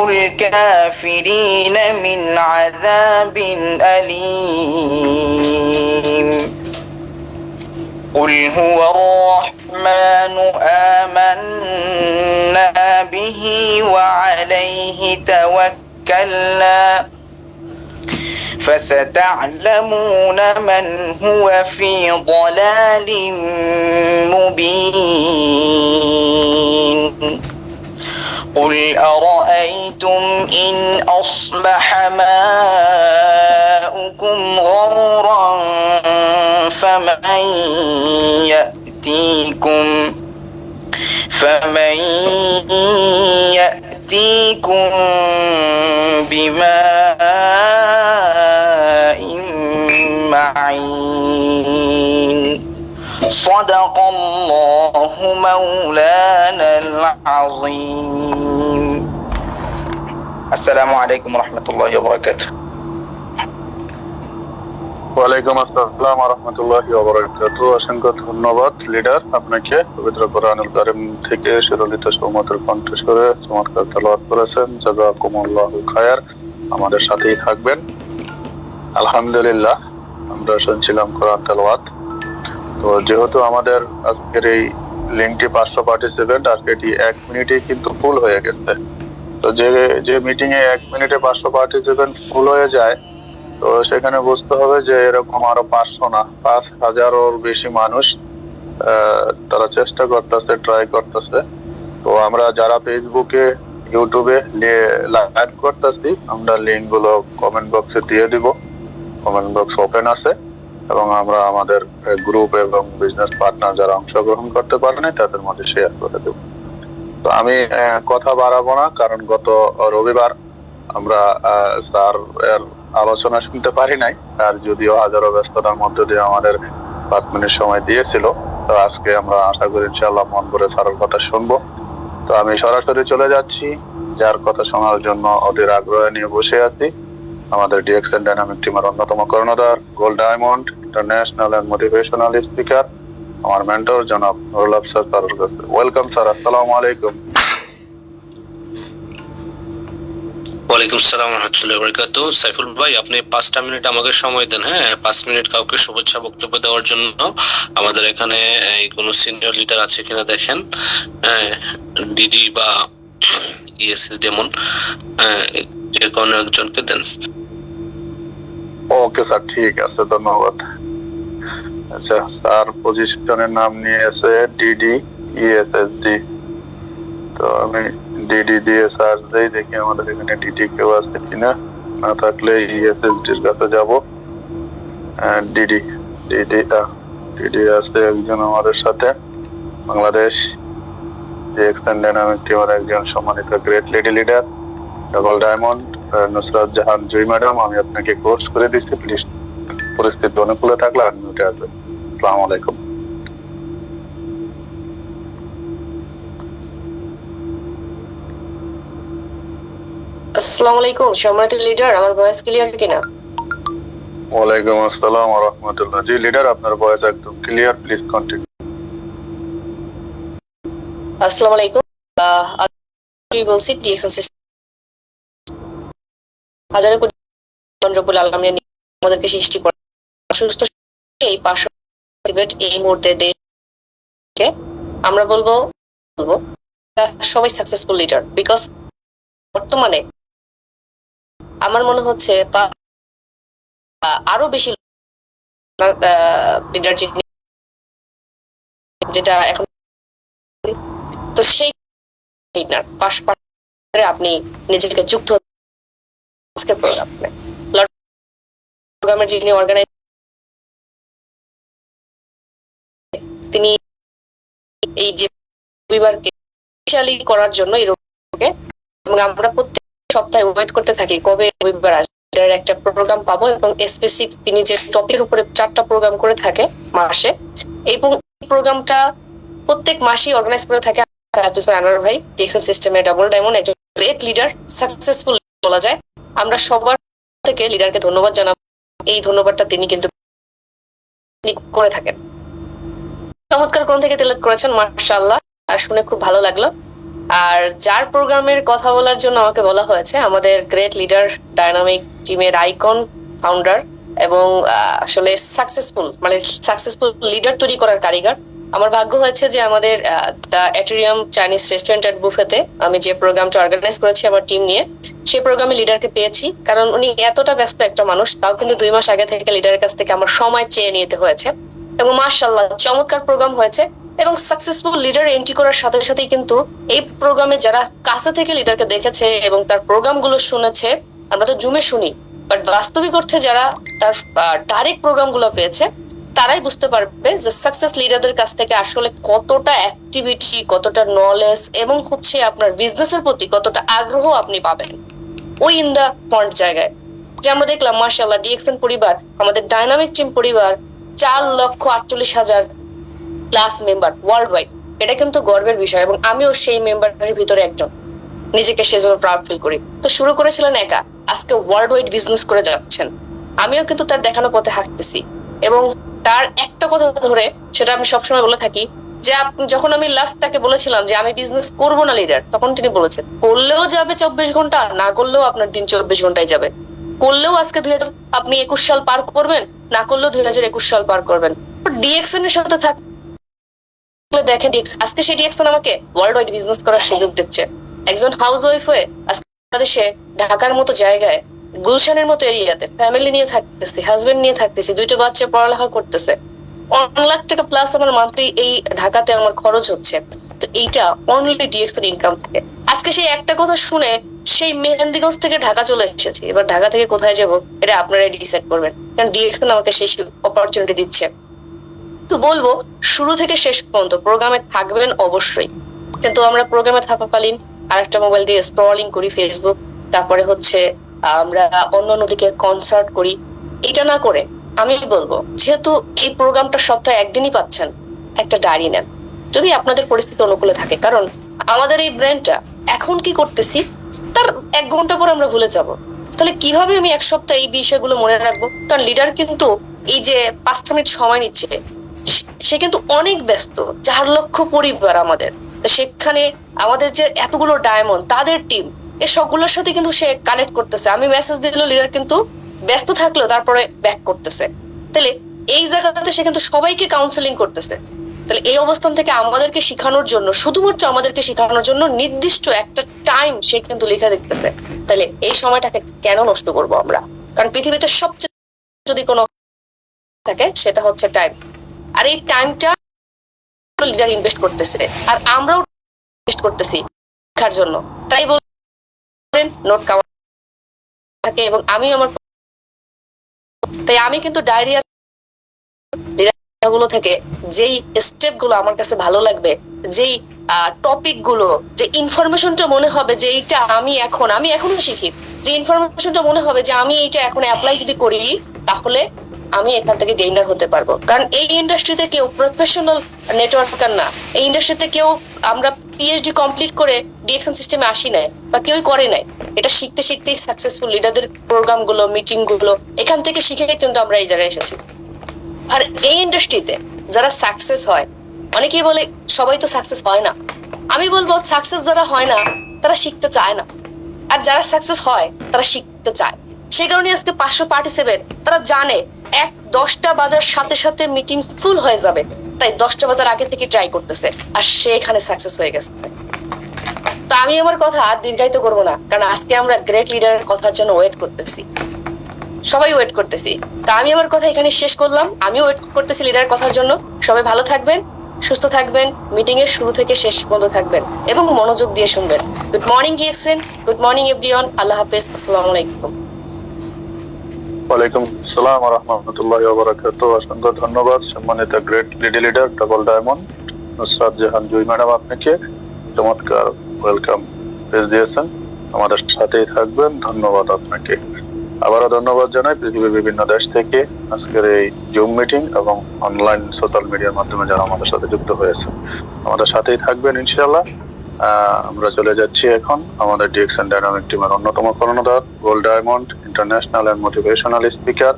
الكافرين من عذاب أليم قل هو الرحمن آمنا به وعليه توكلنا فستعلمون من هو في ضلال مبين قل أرأيتم إن أصبح ماؤكم غورا فمن يأتيكم بماء معين صدق الله مولانا العظيم السلام عليكم ورحمة الله وبركاته ওয়ালাইকুম আসসালাম ওয়া রাহমাতুল্লাহি ওয়া বারাকাতুহু। অসংখ্য ধন্যবাদ লিডার আপনাকে। পবিত্র কোরআনুল কারীম থেকে শিরোলিত সৌমতের কণ্ঠস্বরে চমৎকার তেলাওয়াত করেছেন, জাযাকুমুল্লাহু খায়র। আমাদের সাথেই থাকবেন। আলহামদুলিল্লাহ, আমরা শুনছিলাম কোরআন তেলাওয়াত। তো যেহেতু আমাদের আজকের এই লিঙ্কটি 500 পার্টিসিপেন্ট, আর এটি 1 মিনিটে কিন্তু ফুল হয়ে গেছে। তো যে মিটিং এ 1 মিনিটে 500 পার্টিসিপেন্ট ফুল হয়ে যায়, তো সেখানে বুঝতে হবে যে এরকম আরো 500 না 5000-এর বেশি মানুষ তারা চেষ্টা করতেছে, ট্রাই করতেছে। তো আমরা যারা ফেসবুকে, ইউটিউবে লাইভ করতেছি, আমরা লিঙ্ক গুলো কমেন্ট বক্সে দিয়ে দিব। কমেন্ট বক্স ওপেন আছে এবং আমরা আমাদের গ্রুপ এবং বিজনেস পার্টনার যারা অংশগ্রহণ করতে পারেন তাদের মধ্যে শেয়ার করে দেব। তো আমি কথা বাড়াবো না, কারণ গত রবিবার আমরা স্যার এর আলোচনা শুনতে পারি নাই। আর যদিও হাজারো ব্যস্ততার মধ্যে দিয়ে আমাদের 5 মিনিট সময় দিয়েছিল, তো আজকে আমরা আশা করি ইনশাআল্লাহ মন ভরে স্যারের কথা শুনবো। তো আমি সরাসরি চলে যাচ্ছি, যার কথা শোনার জন্য অধীর আগ্রহ নিয়ে বসে আছি। আমাদের ডিএক্সএন ডাইনামিক টিমের অন্যতম কর্ণধার, gold diamond international and motivational speaker, আমার মেন্টর জনাব নুরুল আফসার স্যারের কাছে। ওয়েলকাম স্যার, আসসালামু আলাইকুম। ওয়ালাইকুম আসসালাম ওয়া রাহমাতুল্লাহি ওয়া বারাকাতুহু। সাইফুল ভাই, আপনি 5টা মিনিট আমাকে সময় দেন। হ্যাঁ, 5 মিনিট কাউকে শুভেচ্ছা বক্তব্য দেওয়ার জন্য। আমাদের এখানে কোন সিনিয়র লিডার আছে কিনা দেখেন, ডিডি বা ইএসএস ডেমন, যে কোনো একজনকে দেন। ওকে স্যার, ঠিক আছে, ধন্যবাদ। আচ্ছা, স্যার পজিশনের নাম নিয়েছে ডিডি ইএসএসডি। তো আমি ডিডি দিয়ে সার্চ দেই, দেখি আমাদের এখানে ডিডি কেউ আছে কিনা। না থাকলে ইএসএসডির কাছে যাব। ডিডি আছে একজন আমাদের সাথে, বাংলাদেশ ডিএক্সএন ডাইনামিক টিমের একজন সম্মানিত great lady leader, double diamond Nusrat Jahan Jui madam. আমি আপনাকে কোর্স করে দিচ্ছি, প্লিজ পরিস্থিতি অনুকূলে থাকলে আনমিউটে আসবেন। আসসালামু আলাইকুম। আসসালামু আলাইকুম সম্মানিত লিডার, আমার ভয়েস ক্লিয়ার কিনা? ওয়ালাইকুম আসসালাম ওয়া রাহমাতুল্লাহ। জি লিডার, আপনার ভয়েস একদম ক্লিয়ার, প্লিজ কন্টিনিউ। আসসালামু আলাইকুম। আমি বলছি ডিএক্সএন সিস্টেম হাজার কোটি রব্বুল আলামিন আমাদেরকে সৃষ্টি করে সুস্থ এই 500 এই মুহূর্তে দেশকে আমরা বলবো সবাই সাকসেসফুল লিডার। বিকজ বর্তমানে আমার মনে হচ্ছে আরো বেশি লিডার যেটা এখন, তো সেই লিডার পাশাপাশি আপনি নিজেকে যুক্ত আজকের প্রোগ্রামের যিনি অর্গানাইজ, তিনি এই যে রবিবারকে স্পেশালি করার জন্য এই রবিবারকে, এবং আমরা প্রত্যেক সপ্তাহে ওয়েট করতে থাকি কবে রবিবার আসবে, একটা প্রোগ্রাম পাবো। এবং স্পেসিফিক তিনি যে টপিকের উপরে 4টা প্রোগ্রাম করে থাকে মাসে, এবং এই প্রোগ্রামটা প্রত্যেক মাসেই অর্গানাইজ করে থাকে আনোয়ার ভাই, ডিএক্সএন সিস্টেমের ডাবল ডায়মন্ড, একজন গ্রেট লিডার, সাকসেসফুল বলা যায়। আমরা সবার থেকে লিডারকে ধন্যবাদ জানাবো। এই ধন্যবাদটা তিনি কিন্তু করে থাকেন। চমৎকার কোন থেকে তেলাওয়াত করেছেন, মাশাআল্লাহ, আর শুনে খুব ভালো লাগলো। আর যার প্রোগ্রামের কথা বলার জন্য আমাকে বলা হয়েছে, আমাদের গ্রেট লিডার, ডাইনামিক টিমের আইকন, ফাউন্ডার এবং আসলে সাকসেসফুল লিডার তৈরি করার কারিগর। আমার ভাগ্য হয়েছে যে আমাদের দ্য অ্যাটেরিয়াম চাইনিজ রেস্টুরেন্ট এন্ড বুফেতে আমি যে প্রোগ্রামটা অর্গানাইজ করেছি আমার টিম নিয়ে, সেই প্রোগ্রামে লিডারকে পেয়েছি। কারণ উনি এতটা ব্যস্ত একটা মানুষ, তাও কিন্তু 2 মাস আগে থেকে লিডারের কাছ থেকে আমার সময় চেয়ে নিতে হয়েছে। এবং মাশাআল্লাহ চমৎকার প্রোগ্রাম হয়েছে। এবং সাকসেসফুল লিডার এন্ট্রি করার সাথে সাথেই কিন্তু এই প্রোগ্রামে যারা কাছে থেকে লিডারকে দেখেছে এবং তার প্রোগ্রামগুলো শুনেছে, আমরা তো জুমে শুনি, বাট বাস্তবিক অর্থে যারা তার ডাইরেক্ট প্রোগ্রামগুলো পেয়েছে তারাই বুঝতে পারবে যে সাকসেস লিডারদের কাছ থেকে আসলে কতটা অ্যাক্টিভিটি, কতটা নলেজ এবং হচ্ছে আপনার বিজনেসের প্রতি কতটা আগ্রহ আপনি পাবেন ওই ইন দা পয়েন্ট জায়গায়। যে আমরা দেখলাম মাশাআল্লাহ ডিএক্সএন পরিবার, আমাদের ডাইনামিক টিম পরিবার 4,48,000 প্লাস মেম্বার ওয়ার্ল্ড ওয়াইড। এটা কিন্তু গর্বের বিষয় এবং আমিও সেই মেম্বারের ভিতরে একজন, নিজেকে সেজন্য প্রাউড ফিল করি। তো শুরু করেছিলেন একা, আজকে ওয়ার্ল্ড ওয়াইড বিজনেস করে যাচ্ছেন। আমিও কিন্তু তার দেখানো পথে হাঁটতেছি এবং তার একটা কথা ধরে সেটা আমি সবসময় বলে থাকি যে যখন আমি লাস্ট তাকে বলেছিলাম যে আমি বিজনেস করব না লিডার, তখন তিনি বলেছেন করলেও যাবে 24 ঘন্টা, না করলেও আপনার দিন 24 ঘন্টায় যাবে। করলেও আজকে 2021 সাল পার করবেন, না করলেও 2021 সাল পার করবেন। ডিএক্সএন এর সাথে থাক দেখেন, আজকে সেই ডিএক্সএন আমাকে ওয়ার্ল্ড ওয়াইড বিজনেস করার সুযোগ দিচ্ছে। একজন হাউস ওয়াইফ হয়ে আজকে বাংলাদেশে ঢাকার মতো জায়গায়, গুলশানের মতো এরিয়াতে ফ্যামিলি নিয়ে থাকতেছি, হাজবেন্ড নিয়ে থাকতেছি, 2টা বাচ্চা পড়ালেখা করতেছে, 1 লাখ টাকা প্লাস আমার মান্থলি এই ঢাকাতে আমার খরচ হচ্ছে। তো এইটা অনলি ডিএক্সএন ইনকাম থেকে। আজকে সেই একটা কথা শুনে সেই মেহেন্দিগঞ্জ থেকে ঢাকা চলে এসেছি। এবার ঢাকা থেকে কোথায় যাব এটা আপনারাই ডিসাইড করবেন, কারণ ডিএক্সএন আমাকে সেই অপরচুনিটি দিচ্ছে। তো বলবো শুরু থেকে শেষ পর্যন্ত প্রোগ্রামে থাকবেন অবশ্যই, কিন্তু আমরা প্রোগ্রামে থাকাকালীন আরেকটা মোবাইল দিয়ে স্ক্রলিং করি ফেসবুক, তারপরে হচ্ছে আমরা অন্য দিকে কনসার্ট করি। এটা না করে আমি বলবো, যেহেতু এই প্রোগ্রামটা সপ্তাহে একদিনই পাচ্ছেন, একটা ডায়েরি নেন যদি আপনাদের পরিস্থিতি অনুকূলে থাকে। কারণ আমাদের এই ব্রেনটা এখন কি করতেছি তার 1 ঘন্টা পর আমরা ভুলে যাব। তাহলে কিভাবে আমি 1 সপ্তাহ এই বিষয়গুলো মনে রাখবো? কারণ লিডার কিন্তু এই যে 5 মিনিট সময় নিচ্ছে, সে কিন্তু অনেক ব্যস্ত, 4 লক্ষ পরিবার আমাদের, সেখানে আমাদের যে এতগুলো ডায়মন্ড, তাদের টিম, এই সবগুলোর সাথে কিন্তু সে কানেক্ট করতেছে। আমি মেসেজ দিলেও লিডার কিন্তু ব্যস্ত থাকলেও তারপরে ব্যাক করতেছে। তাহলে এই জায়গাতে সে কিন্তু সবাইকে কাউন্সেলিং করতেছে। তাহলে এই অবস্থান থেকে আমাদেরকে শেখানোর জন্য, শুধুমাত্র আমাদেরকে শেখানোর জন্য নির্দিষ্ট একটা টাইম সে কিন্তু লিখে দেখতেছে। তাহলে এই সময়টাকে কেন নষ্ট করবো আমরা? কারণ পৃথিবীতে সবচেয়ে যদি কোনো থাকে সেটা হচ্ছে টাইম। আর এই টাইমটা লিডার ইনভেস্ট করতেছে, আর আমরাও ইনভেস্ট করতেছি শিক্ষার জন্য। তাই বলেন নোট কামার থাকে এবং আমি আমার, তাই আমি কিন্তু ডায়রিয়া গুলো থেকে যেই স্টেপ গুলো আমার কাছে ভালো লাগবে, যেই টপিক গুলো, যে ইনফরমেশনটা মনে হবে যে এইটা আমি এখনো শিখি, যে ইনফরমেশনটা মনে হবে যে আমি এইটা এখন অ্যাপ্লাই যদি করি তাহলে আমি এখান থেকে গেইনার হতে পারবো। কারণ এই ইন্ডাস্ট্রিতে কেউ প্রফেশনাল নেটওয়ার্কার না। এই ইন্ডাস্ট্রিতে কেউ আমরা পিএইচডি কমপ্লিট করে ডিএক্সএন সিস্টেমে আসি নাই বা কেউই করে নাই। এটা শিখতে শিখতেই সাকসেসফুল লিডারদের প্রোগ্রাম গুলো, মিটিং গুলো এখান থেকে শিখে কিন্তু আমরা এই জায়গায় এসেছি। আর এই ইন্ডাস্ট্রিতে যারা সাকসেস হয়, অনেকেই বলে সবাই তো সাকসেস হয় না। আমি বলবো সাকসেস যারা হয় না তারা শিখতে চায় না, আর যারা সাকসেস হয় তারা শিখতে চায়। সেই কারণে আজকে 500 পার্টিসিপেন্ট, তারা জানে 10টা বাজার সাথে সাথে মিটিং ফুল হয়ে যাবে, তাই 10টা বাজার আগে থেকে ট্রাই করতেছে, আর সে এখানে সাকসেস হয়ে গেছে। তো আমি আমার কথা দীর্ঘায়িত করবো না, কারণ আজকে আমরা গ্রেট লিডারের কথার জন্য ওয়েট করতেছি, সবাই ওয়েট করতেছি। তা আমি আমার কথা এখানে শেষ করলাম। আমিও ওয়েট করতেছি লিডারের কথার জন্য। সবাই ভালো থাকবেন, সুস্থ থাকবেন, মিটিং এর শুরু থেকে শেষ পর্যন্ত থাকবেন এবং মনোযোগ দিয়ে শুনবেন। Good morning DXN, good morning everyone, আল্লাহ হাফেজ, আসসালামু আলাইকুম। ওয়ালাইকুম আসসালাম ওয়া রাহমাতুল্লাহি ওয়া বারাকাতুহু। অসংখ্য ধন্যবাদ সম্মানিত great leader double diamond Nusrat Jahan Jui madam, আপনাকে চমৎকার ওয়েলকাম পেজ দিয়েছেন, আমাদের সাথেই থাকবেন। ধন্যবাদ আপনাকে। আবারও ধন্যবাদ জানাই পৃথিবীর বিভিন্ন দেশ থেকে আজকের এই জুম মিটিং এবং অনলাইন সোশ্যাল মিডিয়ার মাধ্যমে যারা আমাদের সাথে যুক্ত হয়েছে, আমাদের সাথেই থাকবেন ইনশাআল্লাহ। আমরা চলে যাচ্ছি এখন আমাদের ডিএক্সএন ডাইনামিক টিমের অন্যতম কর্ণধার, gold diamond international and motivational speaker,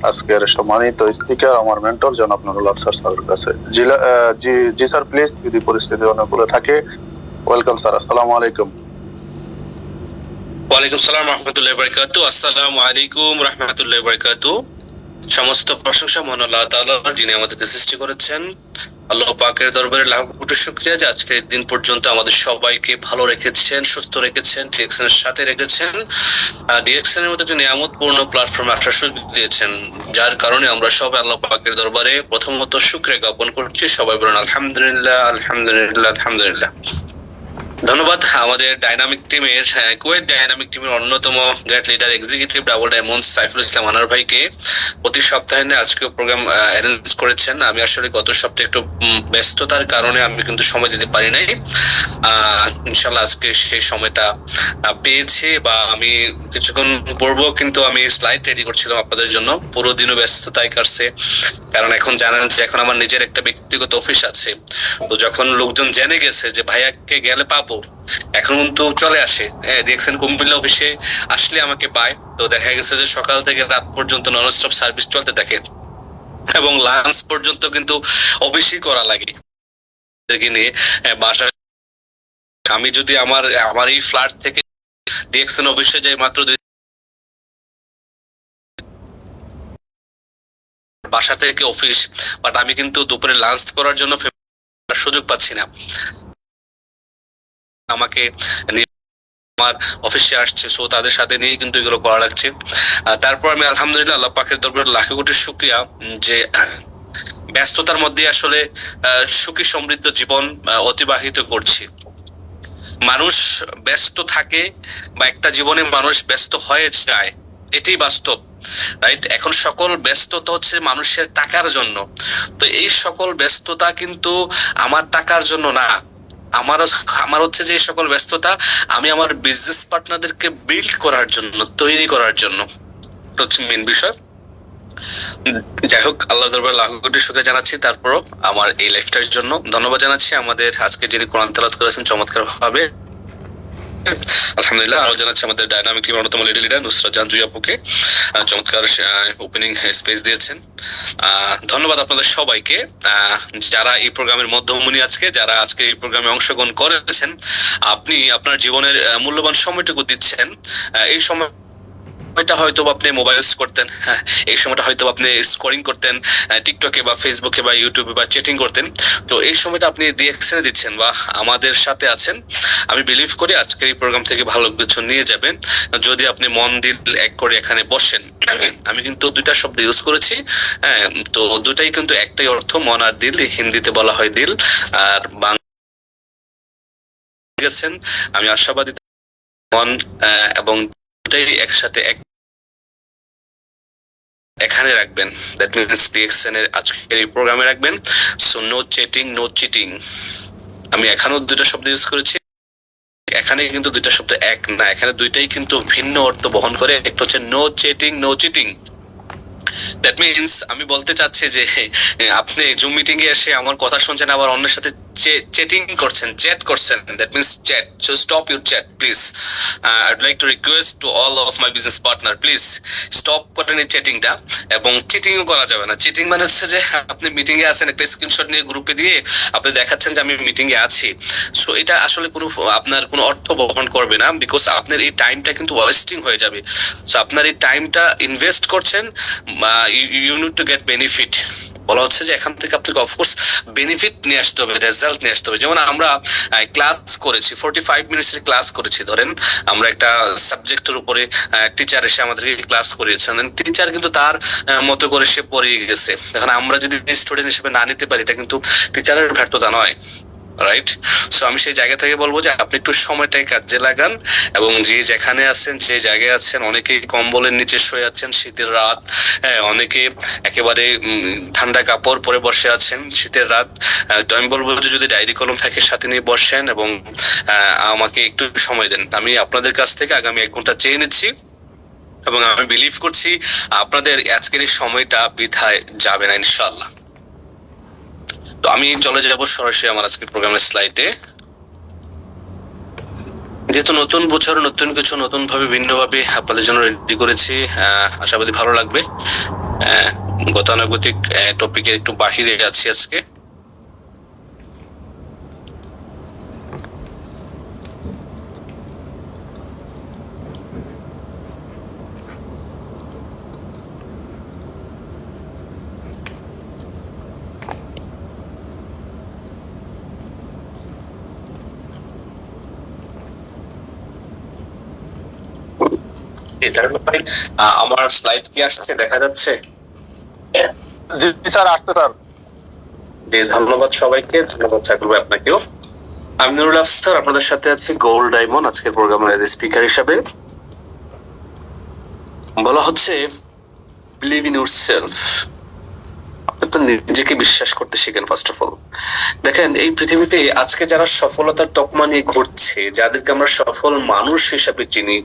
আজকের সম্মানিত স্পিকার আমার মেন্টর জনাব নুরুল আফসার স্যারের কাছে। জি স্যার, প্লিজ যদি পরিস্থিতি অনুকূলে থাকে ওয়েলকাম স্যার, আসসালামু আলাইকুম। ওয়ালাইকুম সালাম রহমতুল্লাহ বারাকাতু। আসসালামু আলাইকুম রহমতুল্লাহ বারাকাতু। সমস্ত প্রশংসা মহান আল্লাহ তাআলার, যিনি আমাদেরকে সৃষ্টি করেছেন। আল্লাহ পাকের দরবারে লাখ কোটি শুকরিয়া যে আজকের দিন পর্যন্ত আমাদের সবাইকে ভালো রেখেছেন, সুস্থ রেখেছেন, ডিএক্সএনের সাথে রেখেছেন। ডিএক্সএনের মতো একটি নিয়ামতপূর্ণ প্ল্যাটফর্মে আসার সুযোগ দিয়েছেন, যার কারণে আমরা সবাই আল্লাহ পাকের দরবারে প্রথমত শুকরিয়া জ্ঞাপন করছি। সবাই বলেন আলহামদুলিল্লাহ, আলহামদুলিল্লাহ, আলহামদুলিল্লাহ। ধন্যবাদ আমাদের ডাইনামিক টিমের, কুয়েত ডাইনামিক টিমের অন্যতম great leader executive double diamond Saiful Islam Anar ভাইকে। প্রতি সপ্তাহে আজকে প্রোগ্রাম অ্যারেঞ্জ করেছেন। আমি আসলে গত সপ্তাহে একটু ব্যস্ততার কারণে আমি কিন্তু সময় দিতে পারি নাই। ইনশাল্লাহ আজকে সেই সময়টা পেয়েছি, বা আমি কিছুক্ষণ পূর্ব কিন্তু আমি স্লাইড রেডি করছিলাম আপনাদের জন্য। পুরো দিনও ব্যস্ততায় কাটছে, কারণ এখন জানেন যে এখন আমার নিজের একটা ব্যক্তিগত অফিস আছে। তো যখন লোকজন জেনে গেছে যে ভাইয়াকে গেলে পাবো, এখন কিন্তু চলে আসে ডিএক্সএন কুমিল্লা অফিসে আসলে আমাকে পায়। তো দেখা গেছে যে সকাল থেকে রাত পর্যন্ত নন স্টপ সার্ভিস চলতে থাকে, এবং লাঞ্চ পর্যন্ত কিন্তু অফিসই করা লাগে নিয়ে বাসায়। আমি যদি আমার এই ফ্ল্যাট থেকে ডিএক্সএন অফিসে যাই মাত্র বাসা থেকে অফিস, বাট আমি কিন্তু দুপুরে লাঞ্চ করার জন্য সুযোগ পাচ্ছি না। আমাকে আমার অফিসে আসছে, সো তাদের সাথে নিয়ে কিন্তু এগুলো করা লাগছে। তারপর আমি আলহামদুলিল্লাহ আল্লাহ পাকের দরবারে লাখ কোটি শুকরিয়া যে ব্যস্ততার মধ্যে আসলে সুখী সমৃদ্ধ জীবন অতিবাহিত করছি। মানুষ ব্যস্ত থাকে, বা একটা জীবনে মানুষ ব্যস্ত হয়ে যায়, এটাই বাস্তব, রাইট? এখন সকল ব্যস্ততা হচ্ছে মানুষের টাকার জন্য। তো এই সকল ব্যস্ততা কিন্তু আমার টাকার জন্য না। আমার হচ্ছে যে সকল ব্যস্ততা আমি আমার বিজনেস পার্টনারদেরকে বিল্ড করার জন্য, তৈরি করার জন্য। তো হচ্ছে মেন বিষয়। যাই হোক, আল্লাহ দরবারে লাখ কোটি শুকরিয়া জানাচ্ছি। তারপরও আমার এই লাইফটার জন্য ধন্যবাদ জানাচ্ছি আমাদের আজকে যিনি কোরআন তেলাওয়াত করেছেন চমৎকার ভাবে, আলহামদুলিল্লাহ। আরো জানাচ্ছি আমাদের ডায়নামিক টিমের অন্যতম লেডি লিডার নুসরাত জাহান জুই আপুকে, চমৎকার ওপেনিং স্পেস দিয়েছেন। ধন্যবাদ আপনাদের সবাইকে, যারা এই প্রোগ্রামের মধ্যমণি আজকে, যারা আজকে এই প্রোগ্রামে অংশগ্রহণ করেছেন। আপনি আপনার জীবনের মূল্যবান সময়টুকু দিচ্ছেন। এই সময়টা হয়তো আপনি মোবাইল করতেন, এই সময়টা হয়তো আপনি স্কোরিং করতেন টিকটকে বা ফেসবুকে বা ইউটিউবে বা চ্যাটিং করতেন। তো এই সময়টা আপনি ডিএক্সএনে দিচ্ছেন বা আমাদের সাথে আছেন। আমি বিলিভ করি আজকের এই প্রোগ্রাম থেকে ভালো কিছু নিয়ে যাবেন, যদি আপনি মন দিল এক করে এখানে বসেন। আমি কিন্তু দুইটা শব্দ ইউজ করেছি, হ্যাঁ, তো দুটাই কিন্তু একটাই অর্থ, মন আর দিল। হিন্দিতে বলা হয় দিল, আর বাংলা আমি আশাবাদী মন এবং দুটাই একসাথে এখানে রাখবেন। দ্যাট মিনস ডিএক্সএন এর আজকের এই প্রোগ্রামে রাখবেন। So no chatting, no cheating. আমি এখানেও দুটো শব্দ ইউজ করেছি, এখানে কিন্তু দুইটা শব্দ এক না, এখানে দুইটাই কিন্তু ভিন্ন অর্থ বহন করে। একটা হচ্ছে no chatting, no cheating. That means আমি বলতে চাচ্ছি যে আপনি জুম মিটিং এ এসে আমার কথা শুনছেন, আবার অন্যের সাথে চ্যাটিং করছেন, চ্যাট করছেন। That means chat. So stop your chat please. I'd like to request to all of my business partner, please stop করেন এই চ্যাটিংটা। এবং চিটিংও করা যাবে না। চিটিং মানে হচ্ছে যে আপনি মিটিং এ আছেন, একটা স্ক্রিনশট নিয়ে গ্রুপে দিয়ে আপনি দেখাচ্ছেন যে আমি মিটিং এ আছি। সো এটা আসলে কোনো আপনার কোনো অর্থ বহন করবে না, বিকজ আপনার এই টাইমটা কিন্তু ওয়েস্টিং হয়ে যাবে। সো আপনার এই টাইমটা ইনভেস্ট করছেন, you need to get benefit. বলা হচ্ছে যে এখান থেকে আপনাকে অফকোর্স বেনিফিট নিয়ে আসতে হবে, রেজাল্ট নিয়ে আসতে হবে। যেমন আমরা ক্লাস করেছি, 45 মিনিটের ক্লাস করেছি। ধরেন আমরা একটা সাবজেক্টের উপরে টিচার এসে আমাদেরকে ক্লাস করিয়েছেন, টিচার কিন্তু তার মতো করে সে পড়িয়ে গেছে। এখন আমরা যদি স্টুডেন্ট হিসেবে না নিতে পারি, এটা কিন্তু টিচারের ব্যর্থতা নয়, রাইট? সো আমি সেই জায়গা থেকে বলবো যে আপনি একটু সময়টাই কাজে লাগান, এবং যে যেখানে আছেন, যে জায়গায় আছেন, অনেকে কম্বলের নিচে শুয়ে আছেন শীতের রাত, হ্যাঁ, অনেকে একেবারে ঠান্ডা কাপড় পরে বসে আছেন শীতের রাত। তো আমি বলবো যে যদি ডায়েরি কলম থাকে সাথে নিয়ে বসেন এবং আমাকে একটু সময় দেন। আমি আপনাদের কাছ থেকে আগামী 1 ঘন্টা চেয়ে নিচ্ছি, এবং আমি বিলিভ করছি আপনাদের আজকের এই সময়টা বৃথায় যাবে না ইনশাআল্লাহ। তো আমি চলে যাব সরাসরি আমার আজকের প্রোগ্রামের স্লাইডে। যেহেতু নতুন বছর, নতুন কিছু নতুন ভাবে, ভিন্ন ভাবে আপনাদের জন্য রেডি করেছি, আশাবাদী ভালো লাগবে। গতানুগতিক টপিকের একটু বাহিরে আছি আজকে। আমার স্লাইড কি আসছে, দেখা যাচ্ছে? জি স্যার, আসতে স্যার। ধন্যবাদ সবাইকে, ধন্যবাদ সাইফুল ভাই আপনাকেও। আমি নুরুল আফসার, আপনাদের সাথে আছি গোল্ড ডায়মন্ড আজকের প্রোগ্রামের স্পিকার হিসাবে। বলা হচ্ছে বিলিভ ইন ইউরসেলফ। আপনি তো নিজেকে বিশ্বাস করতে শিখেন ফার্স্ট অফ অল। দেখেন, এই পৃথিবীতে আজকে যারা সফলতার তকমা নিয়ে ঘুরছে, যাদেরকে আমরা সফল মানুষ হিসাবে চিনি,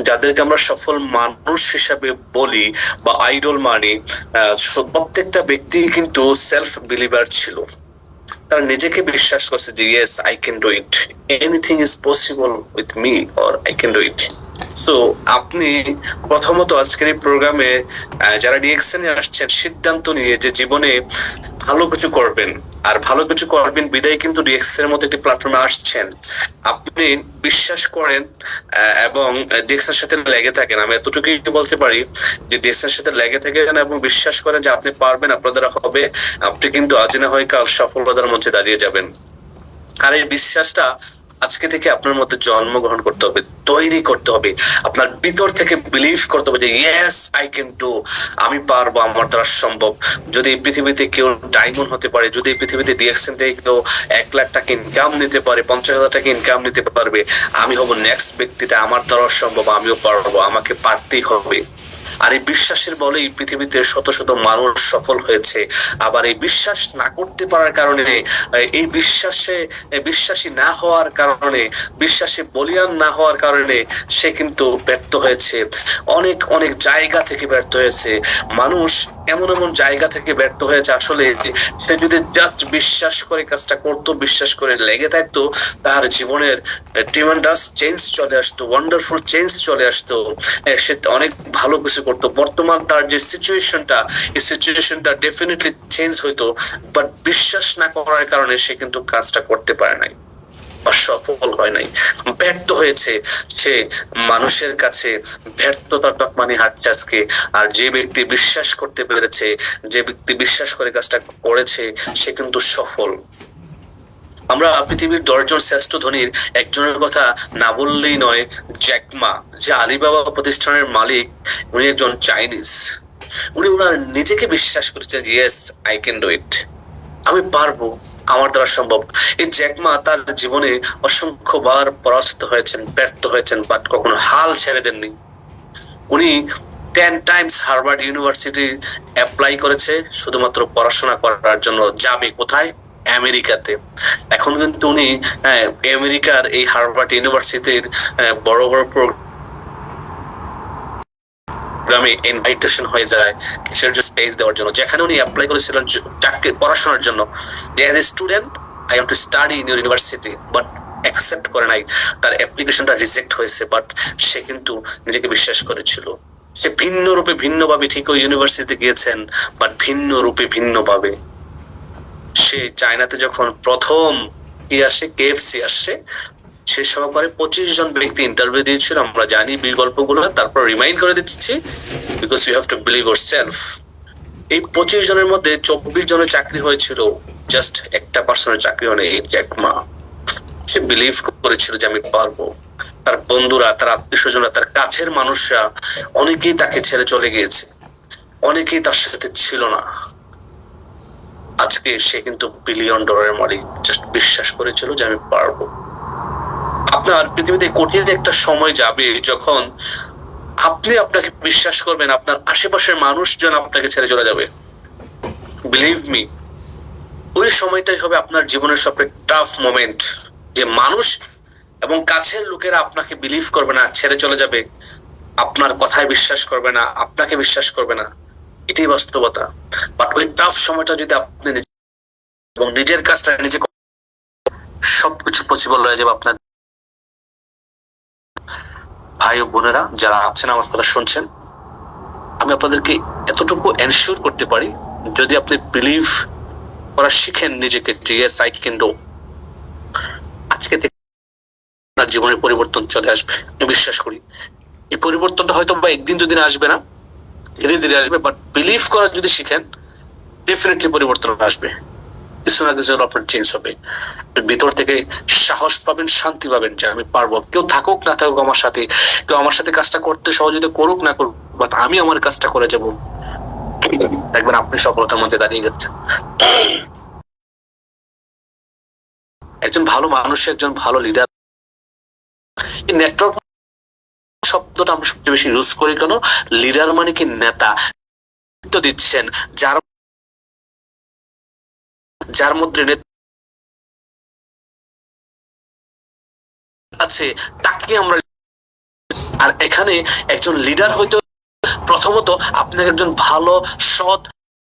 যাদেরকে আমরা সফল মানুষ হিসাবে বলি বা আইডল মানি, প্রত্যেকটা ব্যক্তি কিন্তু সেলফ বিলিভার ছিল। তারা নিজেকে বিশ্বাস করছে যে yes I can do it, anything is possible with me or I can do it. So আপনি প্রথমত আজকের এই প্রোগ্রামে যারা ডিএক্সএন এ আসছেন সিদ্ধান্ত নিয়ে যে জীবনে ভালো কিছু করবেন, আর ভালো কিছু করবেন বিদায় কিন্তু ডিএক্সএন এর মতো একটি প্ল্যাটফর্মে আসছেন। আপনি বিশ্বাস করেন এবং ডিএক্সএন এর সাথে লেগে থাকেন। আমি এতটুকুই বলতে পারি যে ডিএক্সএন এর সাথে লেগে থাকেন এবং বিশ্বাস করেন যে আপনি পারবেন, আপনার দ্বারা হবে। আপনি কিন্তু আজ না হয় কাল সফলতার মঞ্চে দাঁড়িয়ে যাবেন। আর এই বিশ্বাসটা আজকে থেকে আপনার মধ্যে জন্মগ্রহণ করতে হবে, তৈরি করতে হবে। আপনার ভিতর থেকে বিলিভ করতে হবে যে ইয়েস আই ক্যান ডু, আমি পারবো, আমার দ্বারা সম্ভব। যদি এই পৃথিবীতে কেউ ডায়মন্ড হতে পারে, যদি এই পৃথিবীতে ডিএক্সএন থেকে কেউ 1 লাখ টাকা ইনকাম নিতে পারে, 50,000 টাকা ইনকাম নিতে পারবে, আমি হব নেক্সট ব্যক্তিটা। আমার দ্বারা সম্ভব, আমিও পারবো, আমাকে পারতেই হবে। আর এই বিশ্বাসের বলে এই পৃথিবীতে শত শত মানুষ সফল হয়েছে। আবার এই বিশ্বাস না করতে পারার কারণে, এই বিশ্বাসী না হওয়ার কারণে, বিশ্বাসী বলিয়ান না হওয়ার কারণে সে কিন্তু ব্যর্থ হয়েছে। অনেক অনেক জায়গা থেকে ব্যর্থ হয়েছে মানুষ, এমন এমন জায়গা থেকে ব্যর্থ হয়েছে। আসলে সে যদি জাস্ট বিশ্বাস করে কাজটা করতো, বিশ্বাস করে লেগে থাকতো, তার জীবনের ট্রিমেন্ডাস চেঞ্জ চলে আসতো, ওয়ান্ডারফুল চেঞ্জ চলে আসতো। সে অনেক ভালো কিছু করতো। বর্তমান তার যে সিচুয়েশনটা, এই সিচুয়েশনটা ডেফিনেটলি চেঞ্জ হইতো, বাট বিশ্বাস না করার কারণে সে কিন্তু কাজটা করতে পারে নাই বা সফল হয় নাই, ব্যর্থ হয়েছে। সে মানুষের কাছে ব্যর্থতার তকমানি হাঁটছে আজকে। আর যে ব্যক্তি বিশ্বাস করতে পেরেছে, যে ব্যক্তি বিশ্বাস করে কাজটা করেছে, সে কিন্তু সফল। আমরা পৃথিবীর 10 জন শ্রেষ্ঠ ধনীর একজনের কথা না বললেই নয়, জ্যাক মা, যে আলিবাবা প্রতিষ্ঠানের মালিক, উনি একজন চাইনিজ। উনি ওনার নিজেকে বিশ্বাস করেছেন yes I can do it, আমি পারবো, আমার দ্বারা সম্ভব। এই জ্যাক মা তার জীবনে অসংখ্যবার পরাস্ত হয়েছেন, ব্যর্থ হয়েছেন, বাট কখনো হাল ছেড়ে দেননি। উনি 10 টাইমস হার্ভার্ড ইউনিভার্সিটি অ্যাপ্লাই করেছে শুধুমাত্র পড়াশোনা করার জন্য। যাবে কোথায়? আমেরিকাতে। এখন কিন্তু উনি আমেরিকার এই হার্ভার্ড ইউনিভার্সিটির বড় বড় প্রোগ্রামে ইনভাইটেশন হয়ে যায় কিসের জন্য? স্পেস দেওয়ার জন্য। যেখানে উনি অ্যাপ্লাই করেছিলেন চাকরি পড়াশোনার জন্য, যে as a student I want to study in your university, but accept করে নাই, তার অ্যাপ্লিকেশনটা রিজেক্ট হয়েছে। বাট সে কিন্তু নিজেকে বিশ্বাস করেছিল। সে ভিন্ন রূপে ভিন্নভাবে ঠিক ওই ইউনিভার্সিটিতে গিয়েছেন, বাট ভিন্ন রূপে ভিন্নভাবে। সে চায়নাতে যখন প্রথম কি আসে, KFC আসছে, সে সহকারে 25 জন ব্যক্তি ইন্টারভিউ দিয়েছিল। আমরা জানি বিকল্পগুলো, তারপর রিমাইন্ড করে দিচ্ছি, because you have to believe yourself. এই 25 জনের মধ্যে 24 জনের চাকরি হয়েছিল, জাস্ট একটা পার্সনের চাকরি হয়নি। এই জ্যাক মা, সে বিলিভ করেছিল যে আমি পারবো। তার বন্ধুরা, তার আত্মীয় স্বজনরা, তার কাছের মানুষরা অনেকেই তাকে ছেড়ে চলে গিয়েছে, অনেকেই তার সাথে ছিল না। আজকে সে কিন্তু $1 বিলিয়ন মালিক, জাস্ট বিশ্বাস করেছিল যে আমি পারবো। আপনার পৃথিবীতে কঠিন একটা সময় যাবে যখন আপনি আপনাকে বিশ্বাস করবেন, আপনার আশেপাশের মানুষজন আপনাকে ছেড়ে চলে যাবে। বিলিভ মি, ওই সময়টাই হবে আপনার জীবনের সবচেয়ে টাফ মোমেন্ট, যে মানুষ এবং কাছের লোকেরা আপনাকে বিলিভ করবে না, ছেড়ে চলে যাবে, আপনার কথায় বিশ্বাস করবে না, আপনাকে বিশ্বাস করবে না। এটাই বাস্তবতা। বাট ওই টাফ সময়টা যদি আপনি এবং নিজের কাজটা নিজে, সবকিছু পসিবল হয়ে যাবে আপনার। ভাই ও বোনেরা যারা আছেন, আমার কথা শুনছেন, আমি আপনাদেরকে এতটুকু এনশিওর করতে পারি, যদি আপনি বিলিভ করা শিখেন নিজেকে যে ইয়েস আই ক্যান ডু, আজকে থেকে আপনার জীবনে পরিবর্তন চলে আসবে। আমি বিশ্বাস করি এই পরিবর্তনটা হয়তো বা একদিন দুদিন আসবে না, ধীরে ধীরে আসবে, বাট বিলিভ করা যদি শিখেন, ডেফিনেটলি পরিবর্তন আসবে। কিছু না কিছু আপনার চেঞ্জ হবে, ভিতর থেকে সাহস পাবেন, শান্তি পাবেন যে আমি পারবো। কেউ থাকুক না থাকুক আমার সাথে, কেউ আমার সাথে কাজটা করতে সহযোগিতা করুক না করুক, বাট আমি আমার কাজটা করে যাব, দেখবেন আপনি সফলতার মধ্যে দাঁড়িয়ে গেছেন। একজন ভালো মানুষ, একজন ভালো লিডার, এই নেটওয়ার্ক শব্দটা আমরা সবচেয়ে বেশি ইউজ করি কেন? লিডার মানে কি নেতা, দিচ্ছেন যার মধ্যে আছে তাকে আমরা। আর এখানে একজন লিডার হইতে প্রথমত আপনাকে একজন ভালো সৎ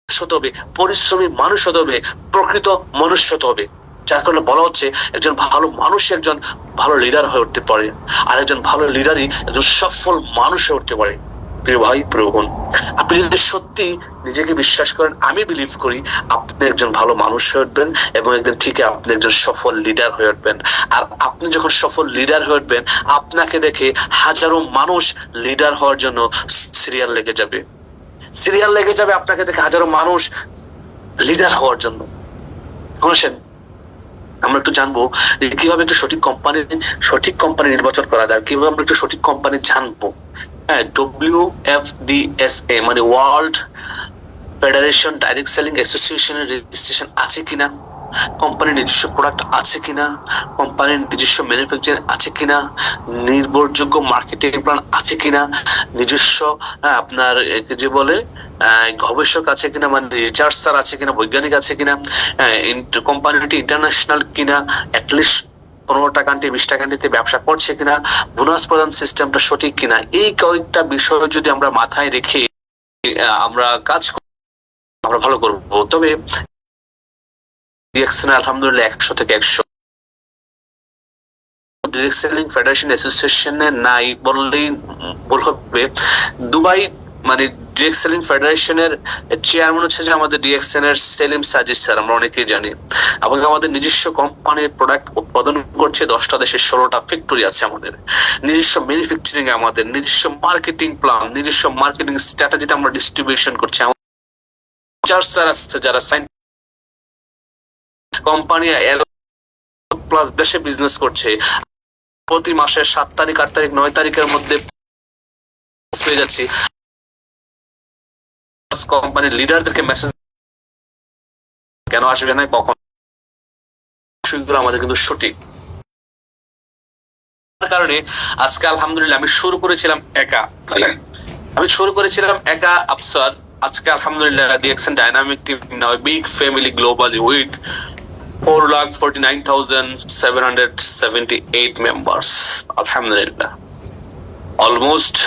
হতে হবে, পরিশ্রমী মানুষ হতে হবে, প্রকৃত মানুষ হতে হবে। যার কারণে বলা হচ্ছে একজন ভালো মানুষ একজন ভালো লিডার হয়ে উঠতে পারে, আর একজন ভালো লিডারই একজন সফল মানুষ হয়ে উঠতে পারে। প্রিয় ভাই, প্রিয় বোন, আপনি যদি সত্যি নিজেকে বিশ্বাস করেন, আমি বিলিভ করি আপনি একজন ভালো মানুষ হয়ে উঠবেন এবং একদিন ঠিকই আপনি একজন সফল লিডার হয়ে উঠবেন। আর আপনি যখন সফল লিডার হয়ে উঠবেন, আপনাকে দেখে হাজারো মানুষ লিডার হওয়ার জন্য সিরিয়াল লেগে যাবে, আপনাকে দেখে হাজারো মানুষ লিডার হওয়ার জন্য। আসেন আমরা একটু জানবো কিভাবে একটু সঠিক কোম্পানি নির্বাচন করা যায়, কিভাবে আমরা একটু সঠিক কোম্পানি জানবো। হ্যাঁ, WFDSA মানে ওয়ার্ল্ড ফেডারেশন ডাইরেক্ট সেলিং অ্যাসোসিয়েশনের রেজিস্ট্রেশন আছে কিনা, কোম্পানির নিজস্ব প্রোডাক্ট আছে কিনা, কোম্পানির নিজস্ব ম্যানুফ্যাকচারিং আছে কিনা, নির্ভরযোগ্য মার্কেটিং প্ল্যান আছে কিনা, নিজস্ব আপনার যে বলে গবেষক আছে কিনা, মানে রিসার্চার আছে কিনা, বৈজ্ঞানিক আছে কিনা, কোম্পানিটি ইন্টারন্যাশনাল কিনা, অ্যাটলিস্ট 15টা কান্ট্রি 20টা কান্ট্রিতে ব্যবসা করছে কিনা, বোনাস প্রদান সিস্টেমটা সঠিক কিনা। এই কয়েকটা বিষয় যদি আমরা মাথায় রেখে আমরা কাজ আমরা ভালো করবো। তবে আলহামদুলিল্লাহ 100 থেকে 100 ডিরেক্ট সেলিং ফেডারেশন অ্যাসোসিয়েশনে নাই বললেই ভুল হবে। দুবাই মানে ডিরেক্ট সেলিং ফেডারেশনের চেয়ারম্যান হচ্ছে যে আমাদের ডিএক্সএন এর সেলিম সাজিদ স্যার, আমরা অনেকেই জানি। এবং আমাদের নিজস্ব কোম্পানির প্রোডাক্ট উৎপাদন করছে 10টা দেশে, 16টা ফ্যাক্টরি আছে আমাদের, নিজস্ব ম্যানুফ্যাকচারিং, আমাদের নিজস্ব মার্কেটিং প্ল্যান, নিজস্ব মার্কেটিং স্ট্র্যাটেজিতে আমরা ডিস্ট্রিবিউশন করছি। স্যার আছে যারা কোম্পানি প্লাস দেশে বিজনেস করছে, প্রতি মাসের 7 তারিখ 8 তারিখ 9 তারিখের মধ্যে পেয়ে যাচ্ছি। কোম্পানির লিডারদেরকে মেসেজ কেন আসবে না, কখন, আমাদের কিন্তু সঠিক কারণে আজকে আলহামদুলিল্লাহ আমি শুরু করেছিলাম একা আফসার। আজকে আলহামদুলিল্লাহ DXN dynamic team now big family globally with 4,49,778 members. আলহামদুলিল্লাহ অলমোস্ট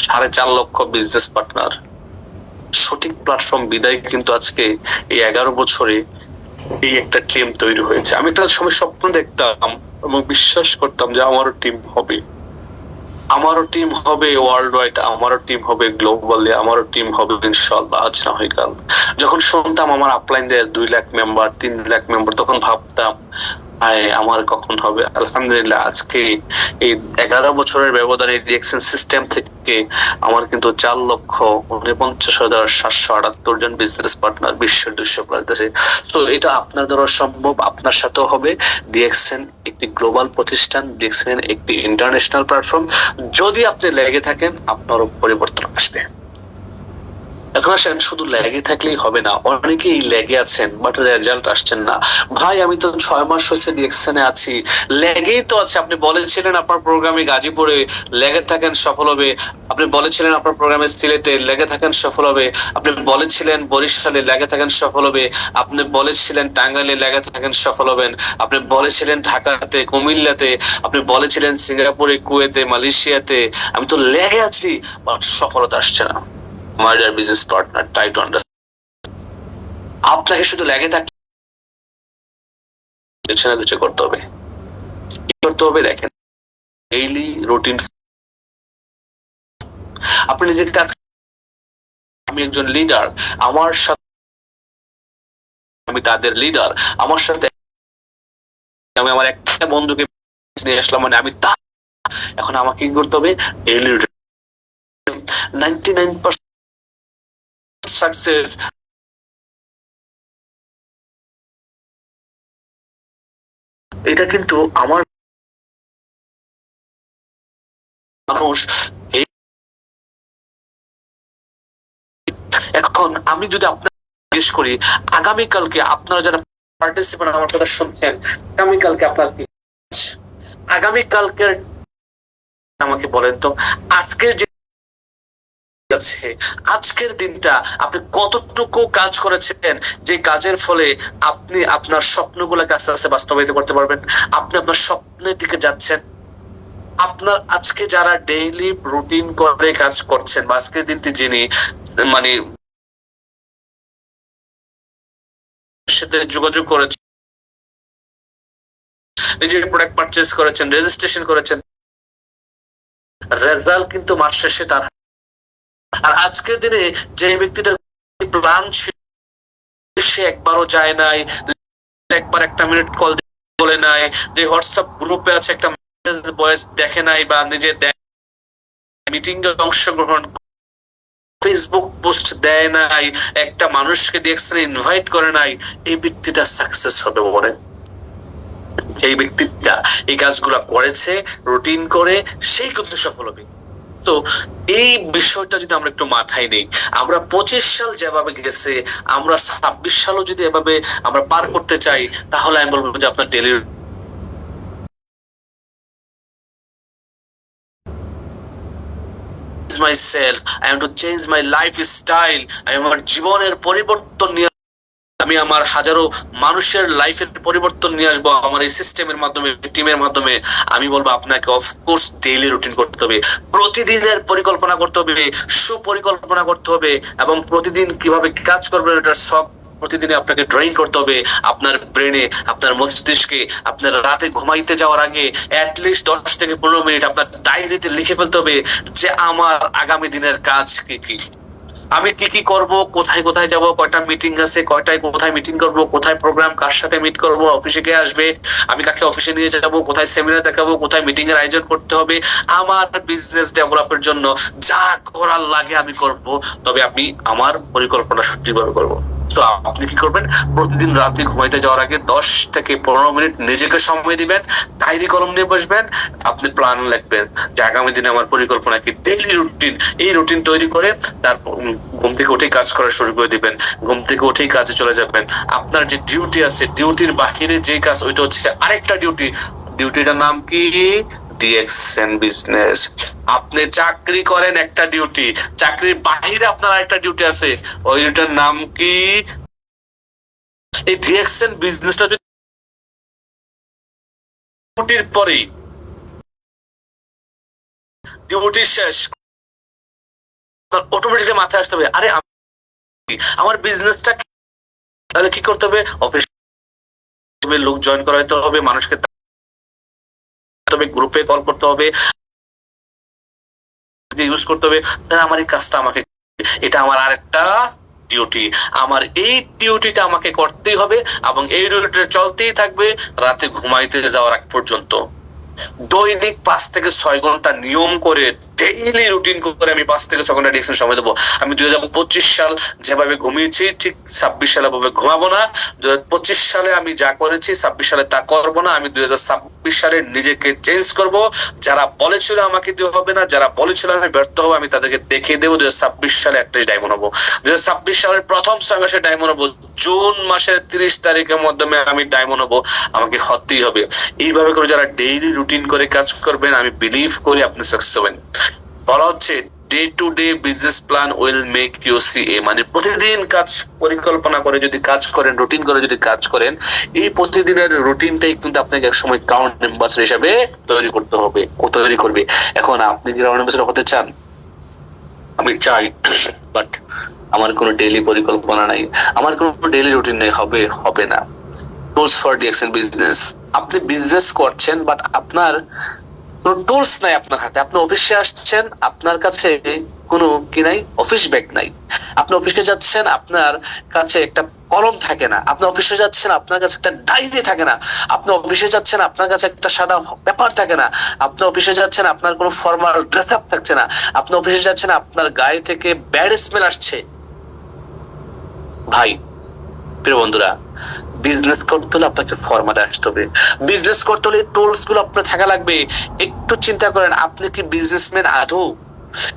4.5 লক্ষ বিজনেস পার্টনার। সঠিক প্ল্যাটফর্ম বিদায় কিন্তু আজকে এই 11 বছরে এই একটা টিম তৈরি হয়েছে। আমি একটা সময় স্বপ্ন দেখতাম এবং বিশ্বাস করতাম যে আমারও টিম হবে ওয়ার্ল্ড ওয়াইড, আমারও টিম হবে গ্লোবালি, আমারও টিম হবে ইনশাআল্লাহ আজ না হয় কাল। যখন শুনতাম আমার আপলাইন দেয় 2 লাখ মেম্বার 3 লাখ মেম্বার, তখন ভাবতাম আমার কখন হবে। আলহামদুলিল্লাহ আজকে এই 11 বছরের ব্যবধানে ডিএক্সএন সিস্টেম থেকে আমার কিন্তু 4,49,778 জন বিজনেস পার্টনার বিশ্বের 200+ দেশে। তো এটা আপনার দ্বারা সম্ভব, আপনার সাথেও হবে। ডিএক্সএন একটি গ্লোবাল প্রতিষ্ঠান, ডিএক্সএন একটি ইন্টারন্যাশনাল প্ল্যাটফর্ম। যদি আপনি লেগে থাকেন আপনারও পরিবর্তন আসবে। এখন আসেন শুধু লেগে থাকলেই হবে না, অনেকেই লেগে আছেন বাট রেজাল্ট আসছেন না। ভাই আমি তো 6 মাস হয়েছে ডিএক্সএনে আছি, লেগেই তো আছে। আপনি বলেছিলেন আপনার প্রোগ্রামে গাজীপুরে, লেগে থাকেন সফল হবে। আপনি বলেছিলেন আপনার প্রোগ্রামে সিলেটে, লেগে থাকেন সফল হবে। আপনি বলেছিলেন বরিশালে, লেগে থাকেন সফল হবে। আপনি বলেছিলেন টাঙ্গাইলে, লেগে থাকেন সফল হবেন। আপনি বলেছিলেন ঢাকাতে, কুমিল্লাতে, আপনি বলেছিলেন সিঙ্গাপুরে, কুয়েতে, মালয়েশিয়াতে। আমি তো লেগে আছি বাট সফলতা আসছে না। My dear business partner, try to understand. আপনাকে শুধু লেগে থাকলে কিছু না কিছু করতে হবে। কি করতে হবে দেখেন, ডেইলি রুটিন। আপনি নিজের কাজ, আমি একজন লিডার, আমার সাথে আমি তাদের লিডার, আমার সাথে আমি আমার একটা বন্ধুকে নিয়ে আসলাম মানে আমি তা। এখন আমাকে কি করতে হবে, ডেইলি রুটিন। 99% success এটা কিন্তু আমার মানুষ এখন আমি যদি আপনার জিজ্ঞেস করি আগামীকালকে আপনারা যারা পার্টিসিপেন্ট আমার কথা শুনছেন, আগামীকালকে আপনার কি আগামীকালকের আমাকে বলেন তো, আজকের যে আছে আজকের দিনটা আপনি কতটুকু কাজ করেছেন, যে কাজের ফলে আপনি আপনার স্বপ্নগুলোকে আস্তে আস্তে বাস্তবায়িত করতে পারবেন, আপনি আপনার স্বপ্নের দিকে যাচ্ছেন। আপনার আজকে যারা ডেইলি রুটিন করে কাজ করছেন বা আজকের দিনটি যিনি মানে সাথে যোগাযোগ করেছেন, নিজের প্রোডাক্ট পারচেজ করেছেন, রেজিস্ট্রেশন করেছেন, রেজাল্ট কিন্তু মাস শেষে তার। আর আজকের দিনে যে ব্যক্তিটার প্ল্যান ছিল সে একবারও যায় নাই, একবার একটা মিনিট কল বলে নাই, যে হোয়াটসঅ্যাপ গ্রুপে আছে একটা মেসেজ ভয়েস দেখে নাই, বা নিজে মিটিং এ অংশগ্রহণ, ফেসবুক পোস্ট দেয় নাই, একটা মানুষকে ডিএক্সএন ইনভাইট করে নাই, এই ব্যক্তিটা সাকসেস হবে বলে। যেই ব্যক্তিটা এই কাজগুলো করেছে রুটিন করে, সেই কিন্তু সফল হবে। তো এই বিষয়টা যদি আমরা একটু মাথায় নেই, আমরা 25 সাল যেভাবে গেছে আমরা 26 সালও যদি এভাবে আমরা পার করতে চাই, তাহলে আমি বলবো যে আপনার daily myself, I want to change my lifestyle, আমি আমার জীবনের পরিবর্তন নিয়ে, আমি আমার হাজারো মানুষের লাইফের পরিবর্তন নিয়ে আসবো আমার এই সিস্টেমের মাধ্যমে, টিমের মাধ্যমে। আমি বলবো আপনাকে অফকোর্স ডেইলি রুটিন করতে হবে, প্রতিদিনের পরিকল্পনা করতে হবে, সুপরিকল্পনা করতে হবে, এবং প্রতিদিন কিভাবে কাজ করবেন এটা সব প্রতিদিন আপনাকে ড্রয়িং করতে হবে আপনার ব্রেনে, আপনার মস্তিষ্কে। আপনার রাতে ঘুমাইতে যাওয়ার আগে অ্যাটলিস্ট 10 থেকে 15 মিনিট আপনার ডায়েরিতে লিখে ফেলতে হবে যে আমার আগামী দিনের কাজ কি কি, আমি কি কি করব, কোথায় কোথায় যাব, কয়টা মিটিং আছে, কয়টায় কোথায় মিটিং করব, কোথায় প্রোগ্রাম, কার সাথে মিট করব, অফিসে কে আসবে, আমি কাকে অফিসে নিয়ে যাব, কোথায় সেমিনার দেখাবো, কোথায় মিটিং এর আয়োজন করতে হবে। আমার বিজনেস ডেভেলপের জন্য যা করার লাগে আমি করব, তবে আমি আমার পরিকল্পনা সঠিকভাবে করব। তো আপনি কি করবেন, প্রতিদিন রাতে ঘুমাইতে যাওয়ার আগে 10 থেকে 15 মিনিট নিজেকে সময় দিবেন, ডায়েরি কলম নিয়ে বসবেন, আপনি প্ল্যান লিখবেন যে আগামী দিনে আমার পরিকল্পনা কি, ডেইলি রুটিন। এই রুটিন তৈরি করে তারপর ঘুম থেকে উঠেই কাজ করা শুরু করে দিবেন, ঘুম থেকে উঠেই কাজে চলে যাবেন। আপনার যে ডিউটি আছে, ডিউটির বাহিরে যে কাজ, ওইটা হচ্ছে আরেকটা ডিউটি। ডিউটিটার নাম কি? DXN business. আপনি চাকরি করেন একটা ডিউটি, চাকরির বাহিরে আপনার আরেকটা ডিউটি আছে, ওই ডিউটির নাম কি? এই ডিএক্সএন বিজনেসটা ডিউটির পরেই, ডিউটি শেষ, অটোমেটিক্যালি মাথায় আসতে হবে আরে আমার বিজনেসটা। তাহলে কি করতে হবে? অফিস লোক জয়েন করাইতে হবে, মানুষকে গ্রুপে কল করতে হবে, ইউজ করতে হবে। আমার এই কাজটা আমাকে, এটা আমার আরেকটা ডিউটি, আমার এই ডিউটিটা আমাকে করতেই হবে, এবং এই ডিউটিটা চলতেই থাকবে রাতে ঘুমাইতে যাওয়ার আগ পর্যন্ত। দৈনিক 5 থেকে 6 ঘন্টা নিয়ম করে ডেইলি রুটিন করে আমি 5 থেকে 6 ঘন্টা ডিএক্সএন সময় দেবো। আমি 2025 সাল যেভাবে ঘুমিয়েছি ঠিক 26 সালে ভাবে ঘুমাবো না। 2025 সালে আমি যা করেছি 26 সালে তা করবো না। আমি 2026 সালে নিজেকে চেঞ্জ করব। যারা বলেছিল আমাকে দিয়ে হবে না, যারা বলেছিল আমি ব্যর্থ হবো, আমি তাদেরকে দেখিয়ে দেবো 2026 সালে অ্যাটলিস্ট ডায়মন্ড হবো। 2026 সালের প্রথম 6 মাসে ডায়মন্ড হবো, জুন মাসের 30 তারিখের মধ্যে আমি ডায়মন্ড হবো, আমাকে হতেই হবে। এইভাবে করে যারা ডেইলি রুটিন করে কাজ করবেন, আমি বিলিভ করি আপনি সাকসেস হবেন। বলা হচ্ছে day to day business plan will make you CA, মানে প্রতিদিন কাজ পরিকল্পনা করে যদি কাজ করেন, রুটিন করে যদি কাজ করেন, এই প্রতিদিনের রুটিনটাই কিন্তু আপনাকে একসময় ক্রাউন অ্যাম্বাসেডর হিসেবে তৈরি করতে হবে, ও তৈরি করবে। এখন আপনি কি ক্রাউন অ্যাম্বাসেডর হতে চান? আমি চাই, বাট আমার কোনো ডেইলি পরিকল্পনা নাই, আমার কোনো ডেইলি রুটিন নেই, হবে না। Tools for DXN business. আপনি বিজনেস করছেন বাট আপনার কোনো টুলস নাই আপনার হাতে। আপনি অফিসে আসছেন, আপনার কাছে কোনো কি নাই, অফিস ব্যাগ নাই। আপনি অফিসে যাচ্ছেন, আপনার কাছে একটা কলম থাকে না। আপনি অফিসে যাচ্ছেন, আপনার কাছে একটা ডায়েরি থাকে না। আপনি অফিসে যাচ্ছেন, আপনার কাছে একটা সাদা পেপার থাকে না। আপনি অফিসে যাচ্ছেন, আপনার কোনো ফর্মাল ড্রেস আপ থাকছে না। আপনি অফিসে যাচ্ছেন, আপনার গায়ে থেকে ব্যাড স্মেল আসছে। ভাই, প্রিয় বন্ধুরা, বিজনেস করতে হলে আপনাকে ফরম্যাটে আসতে হবে। বিজনেস করতে হলে টুলস গুলো আপনার থাকা লাগবে। একটু চিন্তা করেন, আপনি কি বিজনেসম্যান আদৌ?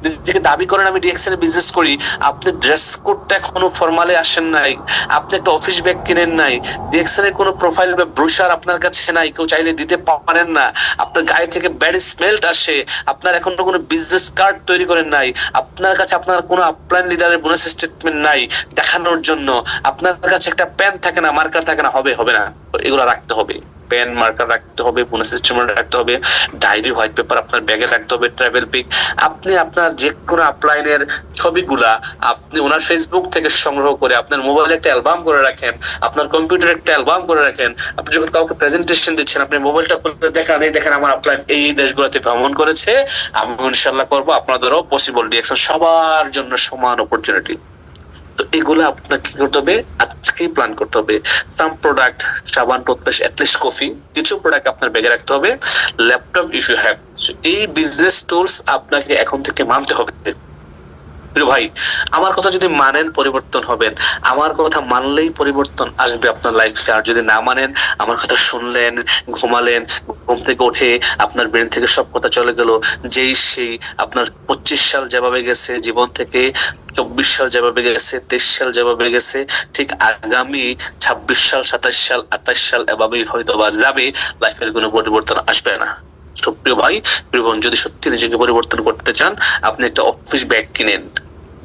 নিজেকে দাবি করেন আমি ডিএক্সএল বিজনেস করি, আপনি ড্রেস কোডটা এখনো ফর্মালে আসেন নাই, আপনি একটা অফিস ব্যাগ কিনেন নাই, ডিএক্সএল এর কোনো প্রোফাইল বা ব্রোশার আপনার কাছে নাই, কেউ চাইলে দিতে পারেন না, আপনার গায়ে থেকে ব্যাড স্মেলট আসে, আপনার এখনো কোনো বিজনেস কার্ড তৈরি করেন নাই, আপনার কাছে আপনার কোনো আপলাইন লিডারের বোনাস স্টেটমেন্ট নাই দেখানোর জন্য, আপনার কাছে একটা পেন থাকে না, মার্কার থাকে না, হবে না, এগুলো রাখতে হবে। পেন মার্কার রাখতে হবে, বোনাস স্টেটমেন্ট রাখতে হবে, ডায়েরি হোয়াইট পেপার আপনার ব্যাগে রাখতে হবে, ট্রাভেল পিক। আপনি আপনার যে কোনো আপলাইনের ছবিগুলা আপনি ওনার ফেসবুক থেকে সংগ্রহ করে আপনার মোবাইলে একটা অ্যালবাম করে রাখেন, আপনার কম্পিউটারে একটা অ্যালবাম করে রাখেন। আপনি যখন কাউকে প্রেজেন্টেশন দিচ্ছেন, আপনি মোবাইলটা খুলে দেখান, এই দেখেন আমার আপলাইন এই দেশগুলোতে ভ্রমণ করেছে, আমি ইনশাআল্লাহ করবো, আপনাদেরও পসিবল। ডিএক্সএল সবার জন্য সমান অপরচুনিটি। তো এগুলো আপনাকে কি করতে হবে, আজকেই প্ল্যান করতে হবে। সাম প্রোডাক্ট, সাবান, টুথপেস্ট, অ্যাটলিস্ট কফি, কিছু প্রোডাক্ট আপনার ব্যাগে রাখতে হবে। ল্যাপটপ ইস্যু হ্যাভ, এই বিজনেস টুলস আপনাকে এখন থেকে মানতে হবে। ভাই আমার কথা যদি মানেন পরিবর্তন হবেন, আমার কথা মানলেই পরিবর্তন আসবে আপনার লাইফে। আর যদি না মানেন, আমার কথা শুনলেন, ঘুমালেন, ঘুম থেকে উঠে আপনার ব্রেন থেকে সব কথা চলে গেল, যেই সেই আপনার 25 সাল যেভাবে গেছে জীবন থেকে, 24 সাল যেভাবে গেছে, 23 সাল যেভাবে গেছে, ঠিক আগামী 26 সাল, 27 সাল, 28 সাল এভাবেই হয়তো বা যাবে, লাইফের কোনো পরিবর্তন আসবে না। প্রিয় ভাই, প্রিয় বোন, যদি সত্যি নিজেকে পরিবর্তন করতে চান, আপনি একটা অফিস ব্যাগ কিনেন,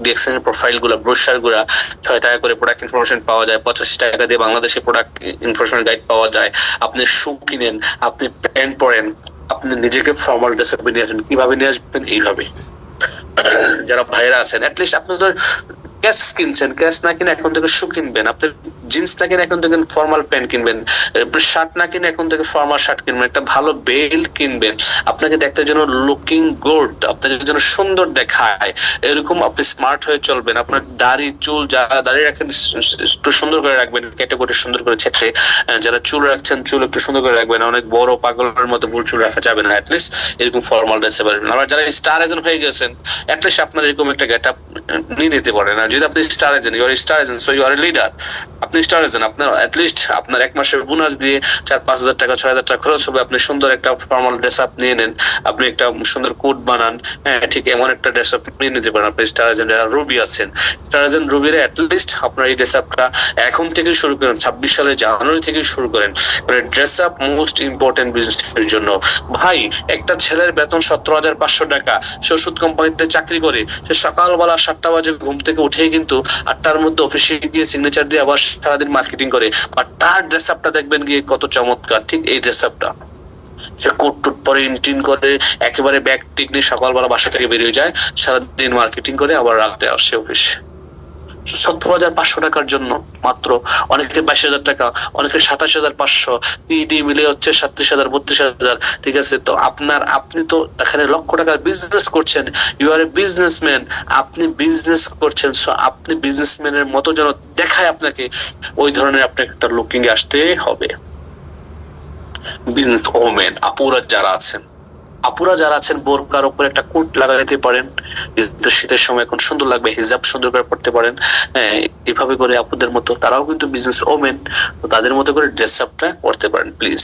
ডিএক্সএল এর প্রোফাইল গুলা, ব্রোশার গুলা 6 টাকা করে প্রোডাক্ট ইনফরমেশন পাওয়া যায়, 85 টাকা দিয়ে বাংলাদেশে প্রোডাক্ট ইনফরমেশন গাইড পাওয়া যায়। আপনি শু কিনেন, আপনি প্যান্ট পরেন, আপনি নিজেকে ফর্মাল ড্রেস আপে নিয়ে আসবেন। কিভাবে নিয়ে আসবেন? এইভাবে। যারা ভাইরা আছেন, অ্যাটলিস্ট আপনি তো ক্যাশ কিনছেন, ক্যাশ না কিনে এখন থেকে শু কিনবেন, আপনি জিন্স না কিনে এখন থেকে ফর্মাল প্যান্ট কিনবেন, শার্ট না কিনে এখন থেকে ফর্মাল শার্ট কিনবেন, একটা ভালো বেল্ট কিনবেন, আপনাকে দেখতে যেন লুকিং গুড, আপনাকে যেন সুন্দর দেখায়, এরকম আপনি স্মার্ট হয়ে চলবেন। আপনার দাড়ি চুল, যারা দাড়ি রাখেন একটু সুন্দর করে রাখবেন, ক্যাটাগরি সুন্দর করে ছেটে, যারা চুল রাখছেন চুল একটু সুন্দর করে রাখবেন, অনেক বড় পাগলের মতো ভুল চুল রাখা যাবে না, অ্যাটলিস্ট এরকম ফর্মাল ড্রেসে পারবেন। আবার যারা স্টার এজেন্ট হয়ে গেছেন, অ্যাটলিস্ট আপনার এরকম একটা গেটআপ নিয়ে নিতে পারেন। আর যদি আপনি star agent, you are star agent, so you are a leader, আপনি স্টার এজেন্ট, আপনার অ্যাটলিস্ট আপনার এক মাসের বোনাস দিয়ে 4-5 হাজার টাকা, 6 হাজার টাকা খরচ হবে, আপনি সুন্দর একটা ফর্মাল ড্রেস আপ নিয়ে নেন, আপনি একটা সুন্দর কোট বানান, হ্যাঁ ঠিক এমন একটা ড্রেস আপ নিয়ে নিতে পারেন। আপনি স্টার এজেন্ট, যারা রুবি আছেন, স্টার এজেন্ট রুবির অ্যাটলিস্ট আপনার এই ড্রেস আপটা এখন থেকেই শুরু করেন, 26 সালের জানুয়ারি থেকেই শুরু করেন। ড্রেস আপ মোস্ট ইম্পর্টেন্ট বিজনেসের জন্য। ভাই একটা ছেলের বেতন 17,500 টাকা, সে ওষুধ কোম্পানিতে চাকরি করে, সে সকালবেলা 7টা বাজে ঘুম থেকে উঠেই কিন্তু 8টার মধ্যে অফিসে গিয়ে সিগনেচার দিয়ে আবার সারাদিন মার্কেটিং করে, বাট তার ড্রেস আপটা দেখবেন গিয়ে কত চমৎকার। ঠিক এই ড্রেস আপটা সে কোট টুট পরে, ইনটিন করে, একেবারে ব্যাগ টিক নিয়ে সকালবেলা বাসা থেকে বেরিয়ে যায়, সারাদিন মার্কেটিং করে আবার রাতে আসে অফিসে 17,500 টাকার জন্য মাত্র। অনেকে 22,000 টাকা, অনেকে 27,500, টিডি মিলে হচ্ছে 37,000, 32,000। ঠিক আছে, তো আপনি তো এখানে লক্ষ টাকার বিজনেস করছেন, ইউ আর এ বিজনেসম্যান, আপনি বিজনেস করছেন, আপনি বিজনেসম্যানের মতো যেন দেখায় আপনাকে, ওই ধরনের আপনাকে একটা লুকিং এ আসতে হবে। বিজনেস ওমেন আপুরা যারা আছেন, বোরকার উপর একটা কোট লাগাইতে পারেন, শীতের সময় এখন সুন্দর লাগবে, হিজাব সুন্দর করে পড়তে পারেন, হ্যাঁ এইভাবে করে আপুদের মতো, তারাও কিন্তু বিজনেস ওমেন, তাদের মতো করে ড্রেস আপটা করতে পারেন প্লিজ।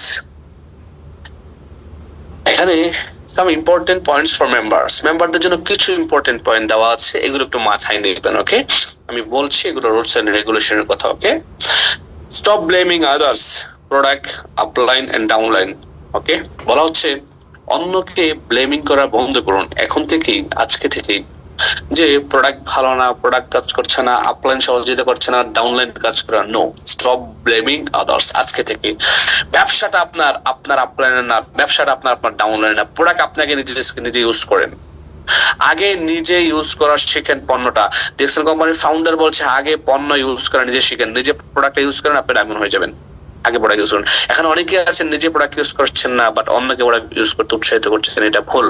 এখানে সাম ইম্পর্টেন্ট পয়েন্টস ফর মেম্বারদের জন্য কিছু ইম্পর্টেন্ট পয়েন্ট দেওয়া আছে, এগুলো একটু মাথায় নেবেন। ওকে, আমি বলছি এগুলো রুলস এন্ড রেগুলেশনের কথা। Okay, stop blaming others, product upline and downline. Okay, বলা হচ্ছে অন্যকে ব্লেমিং করা বন্ধ করুন এখন থেকেই, আজকে থেকেই, যে প্রোডাক্ট ভালো না, প্রোডাক্ট কাজ করছে না, আপলাইন সহযোগিতা করছে না, ডাউনলাইন কাজ করে না। নো, স্টপ ব্লেমিং আদার্স আজকে থেকে। ব্যবসাটা আপনার আপলাইনের না, ব্যবসাটা আপনার ডাউনলাইন না। প্রোডাক্ট আপনাকে নিজে ইউজ করেন, আগে নিজে ইউজ করা শিখেন পণ্যটা। ডিএক্সএল কোম্পানির ফাউন্ডার বলছে আগে পণ্য ইউজ করা নিজে শিখেন, নিজে প্রোডাক্ট ইউজ করেন, আপনি ডায়মন্ড হয়ে যাবেন। আগে প্রোডাক্ট ইউজ করুন। এখন অনেকে আছেন নিজে প্রোডাক্ট ইউজ করছেন না, বাট অন্যকে প্রোডাক্ট ইউজ করতে উৎসাহিত করছেন, এটা ভুল।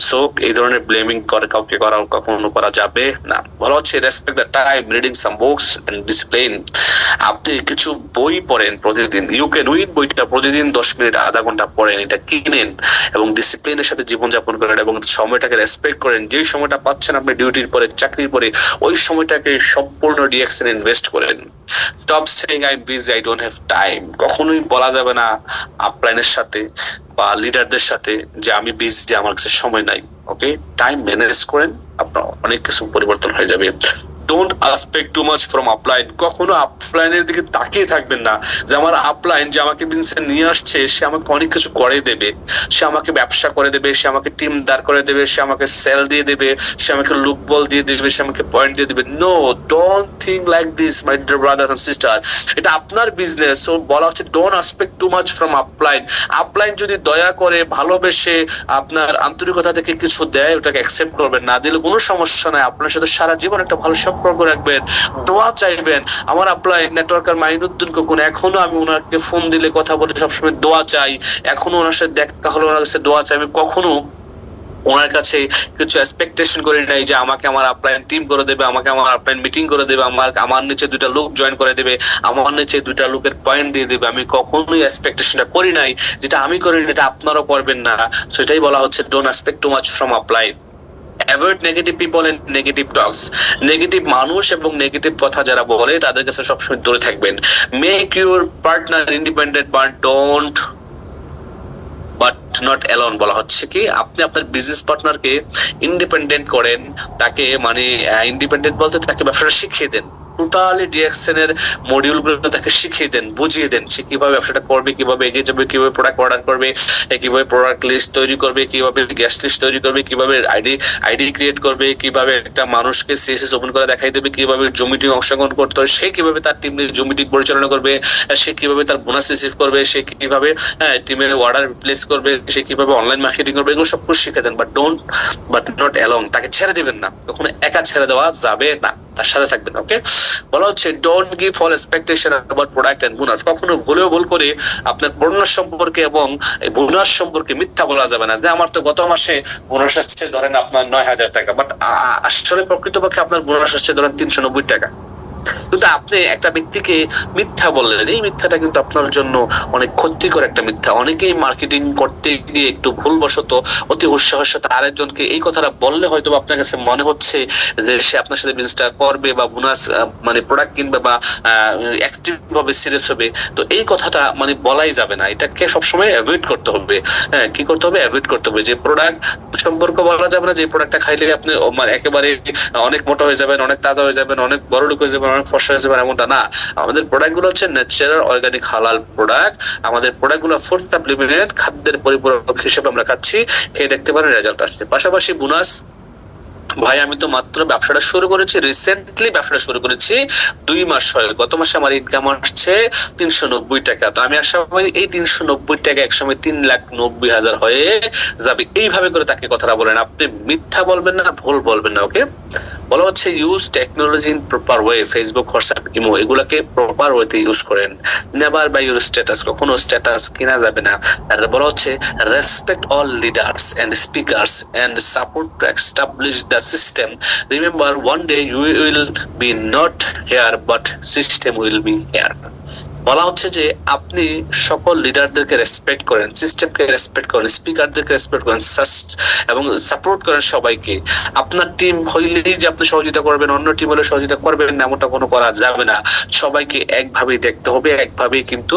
সো এই ধরনের ব্লেমিং করে কাউকে কখনো করা যাবে না। বলা হচ্ছে respect the time, reading some books and discipline. আপনি কিছু বই পড়েন প্রতিদিন, ইউ ক্যান উইন বইটা প্রতিদিন 10 মিনিট আধা ঘন্টা পড়েন, এটা কিনেন এবং ডিসিপ্লিনের সাথে জীবনযাপন করেন এবং সময়টাকে রেসপেক্ট করেন। যে সময়টা পাচ্ছেন আপনি ডিউটির পরে, চাকরির পরে, ওই সময়টাকে সম্পূর্ণ ডিএক্সএন ইনভেস্ট করেন। Stop saying I am busy, I don't have time. কখনোই বলা যাবে না আপলাইনের সাথে বা লিডারদের সাথে যে আমি বিজি, আমার কাছে সময় নাই। ওকে, টাইম ম্যানেজ করেন, আপনার অনেক কিছু পরিবর্তন হয়ে যাবে। Don't expect too much from upline. কখনো আপলাইনের দিকে তাকিয়ে থাকবেন না যে আমার আপলাইন যে আমাকে বিজনেসে নিয়ে আসছে সে আমাকে অনেক কিছু করে দেবে, সে আমাকে ব্যবসা করে দেবে, সে আমাকে টিম দাঁড় করে দেবে, সে আমাকে সেল দিয়ে দেবে, সে আমাকে লুক বল দিয়ে দেবে, সে আমাকে পয়েন্ট দিয়ে দেবে। No, don't think like this my dear brother and sister. এটা আপনার বিজনেস। সো বলা হচ্ছে don't expect too much from upline. Upline যদি দয়া করে ভালোবেসে আপনার আন্তরিকতা থেকে কিছু দেয়, ওটাকে অ্যাকসেপ্ট করবেন। না দিলে কোনো সমস্যা নাই, আপনার সাথে সারা জীবন একটা ভালো সম্পর্ক রাখবেন, দোয়া চাইবেন। আমার আপলাইন নেটওয়ার্কার মাইনুদ্দিন খোকন, এখনো আমি ওনাকে ফোন দিলে কথা বলে সবসময় দোয়া চাই, এখনো ওনার সাথে দেখা হলে ওনার কাছে দোয়া চাই। আমি কখনো ওনার কাছে কিছু এক্সপেকটেশন করি নাই যে আমাকে আমার আপলাইন টিম করে দেবে, আমাকে আমার আপলাইন মিটিং করে দেবে, আমার নিচে 2টা লোক জয়েন করে দেবে, আমার নিচে 2টা লোকের পয়েন্ট দিয়ে দেবে। আমি কখনোই এক্সপেকটেশনটা করি নাই। যেটা আমি করি এটা আপনারাও করবেন না। সেটাই বলা হচ্ছে don't expect too much from upline. Avoid negative people and negative talks. Negative মানুষ এবং নেগেটিভ কথা যারা বলে তাদের কাছে সবসময় দূরে থাকবেন। Make your partner independent but not alone. বলা হচ্ছে কি আপনি আপনার বিজনেস পার্টনারকে ইন্ডিপেন্ডেন্ট করেন, তাকে মানে ইন্ডিপেন্ডেন্ট বলতে তাকে ব্যবসাটা শিখিয়ে দেন। টোটালি ডিএক্সএন এর মডিউল গুলো তাকে শিখিয়ে দেন, বুঝিয়ে দেন সে কিভাবে ব্যবসাটা করবে, কিভাবে এগিয়ে যাবে, কিভাবে প্রোডাক্ট অর্ডার করবে, কিভাবে প্রোডাক্ট লিস্ট তৈরি করবে, কিভাবে গেস্ট লিস্ট তৈরি করবে, কিভাবে আইডি ক্রিয়েট করবে, কিভাবে একটা মানুষকে সিএসএস ওপেন করে দেখাই দেবে, কিভাবে জুম মিটিং অংশগ্রহণ করতে হয়, সে কিভাবে তার টিম জুম মিটিং পরিচালনা করবে, সে কিভাবে তার বোনাস রিসিভ করবে, সে কিভাবে টিমের অর্ডার প্লেস করবে, সে কিভাবে অনলাইন মার্কেটিং করবে, এগুলো সব কিছু শিখে দেন। But not alone. তাকে ছেড়ে দিবেন না, কখনো একা ছেড়ে দেওয়া যাবে না, তার সাথে থাকবেন। ওকে, বলা হচ্ছে don't give false expectation about product and bonus. কখনো ভুল করে আপনার বোনাস সম্পর্কে এবং বোনাস সম্পর্কে মিথ্যা বলা যাবে না যে আমার তো গত মাসে বোনাস আসছে ধরেন আপনার 9,000 টাকা, বাট আসলে প্রকৃতপক্ষে আপনার বোনাস আসছে ধরেন 390 টাকা। কিন্তু আপনি একটা ব্যক্তিকে মিথ্যা বললেন, এই মিথ্যাটা কিন্তু আপনার জন্য অনেক ক্ষতিকর একটা মিথ্যা। অনেকেই মার্কেটিং করতে গিয়ে একটু ভুলবশত অতি উৎসাহের সাথে আরেকজনকে এই কথাটা বললে হয়তো আপনার কাছে মনে হচ্ছে যে সে আপনার সাথে বিজনেসটা করবে বা বোনাস মানে প্রোডাক্ট কিনবে বা অ্যাক্টিভ ভাবে সিরিয়াস হবে। তো এই কথাটা মানে বলাই যাবে না, এটাকে সবসময় অ্যাভয়েড করতে হবে। হ্যাঁ, কি করতে হবে? অ্যাভয়েড করতে হবে। যে প্রোডাক্ট সম্পর্ক বলা যাবে না যে প্রোডাক্টটা খাইলে আপনি একেবারে অনেক মোটা হয়ে যাবেন, অনেক তাজা হয়ে যাবেন, অনেক বড় লোক হয়ে যাবেন, অনেক ফর্সা হয়ে যাবেন, এমনটা না। আমাদের প্রোডাক্ট গুলো হচ্ছে ন্যাচারাল অর্গানিক হালাল প্রোডাক্ট। আমাদের প্রোডাক্ট গুলো ফুড সাপ্লিমেন্ট, খাদ্যের পরিপূরক হিসেবে আমরা খাচ্ছি, খেয়ে দেখতে পারেন রেজাল্ট আসছে। পাশাপাশি বোনাস ভাই, আমি তো মাত্র ব্যবসাটা শুরু করেছি, রিসেন্টলি ব্যবসাটা শুরু করেছি 2 মাস হয়। গত মাসে আমার ইনকাম আসছে 390 টাকা। তো আমি আশাবাদী এই 390 টাকা একসময় 3,90,000 হয়ে যাবে। এইভাবে করে তাকে কথাটা বলেন, আপনি মিথ্যা বলবেন না, ভুল বলবেন না। ওকে, বলা হচ্ছে use technology in proper way. Facebook, WhatsApp, imo এগুলাকে প্রপার ওয়েতে ইউজ করেন। নেভার বাই ইউর স্ট্যাটাস, কখনো স্ট্যাটাস কিনা যাবে না। আর বলা হচ্ছে respect all leaders and speakers and support to establish the system. Remember one day you will be not here but system will be here. বলা হচ্ছে যে আপনি সকল লিডারদেরকে রেসপেক্ট করেন, সিস্টেমকে রেসপেক্ট করেন, স্পিকারদেরকে রেসপেক্ট করেন এবং সাপোর্ট করেন সবাইকে। আপনার টিম হইলেই যে আপনি সহযোগিতা করবেন, অন্য টিম হলে সহযোগিতা করবেন না, এমনটা কোনো করা যাবে না। সবাইকে একভাবেই দেখতে হবে, একভাবেই কিন্তু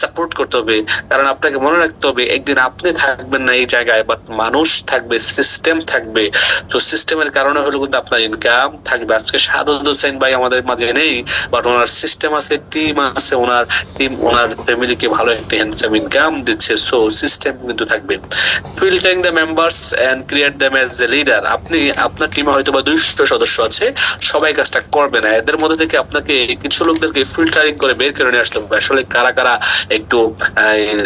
সাপোর্ট করতে হবে। কারণ আপনাকে মনে রাখতে হবে একদিন আপনি থাকবেন না এই জায়গায়, বাট মানুষ থাকবে, সিস্টেম থাকবে। তো সিস্টেমের কারণে হলো কিন্তু আপনার ইনকাম থাকবে। আজকে শাহাদত হোসেন ভাই আমাদের মাঝে নেই, বাট ওনার সিস্টেম আছে, টিম আছে, ওনার টিম ওনার ফ্যামিলিকে ভালো একটা হ্যান্ডসাম ইনকাম দিচ্ছে। সো সিস্টেম কিন্তু থাকবে। Filtering the members and create them as a leader. আপনি আপনার টিমে হয়তো বা 200 সদস্য আছে, সবাই কাজটা করবে না। এদের মধ্যে থেকে আপনাকে কিছু লোকদেরকে ফিল্টারিং করে বের করে নিয়ে আসতে হবে। আসলে কারা কারা একটু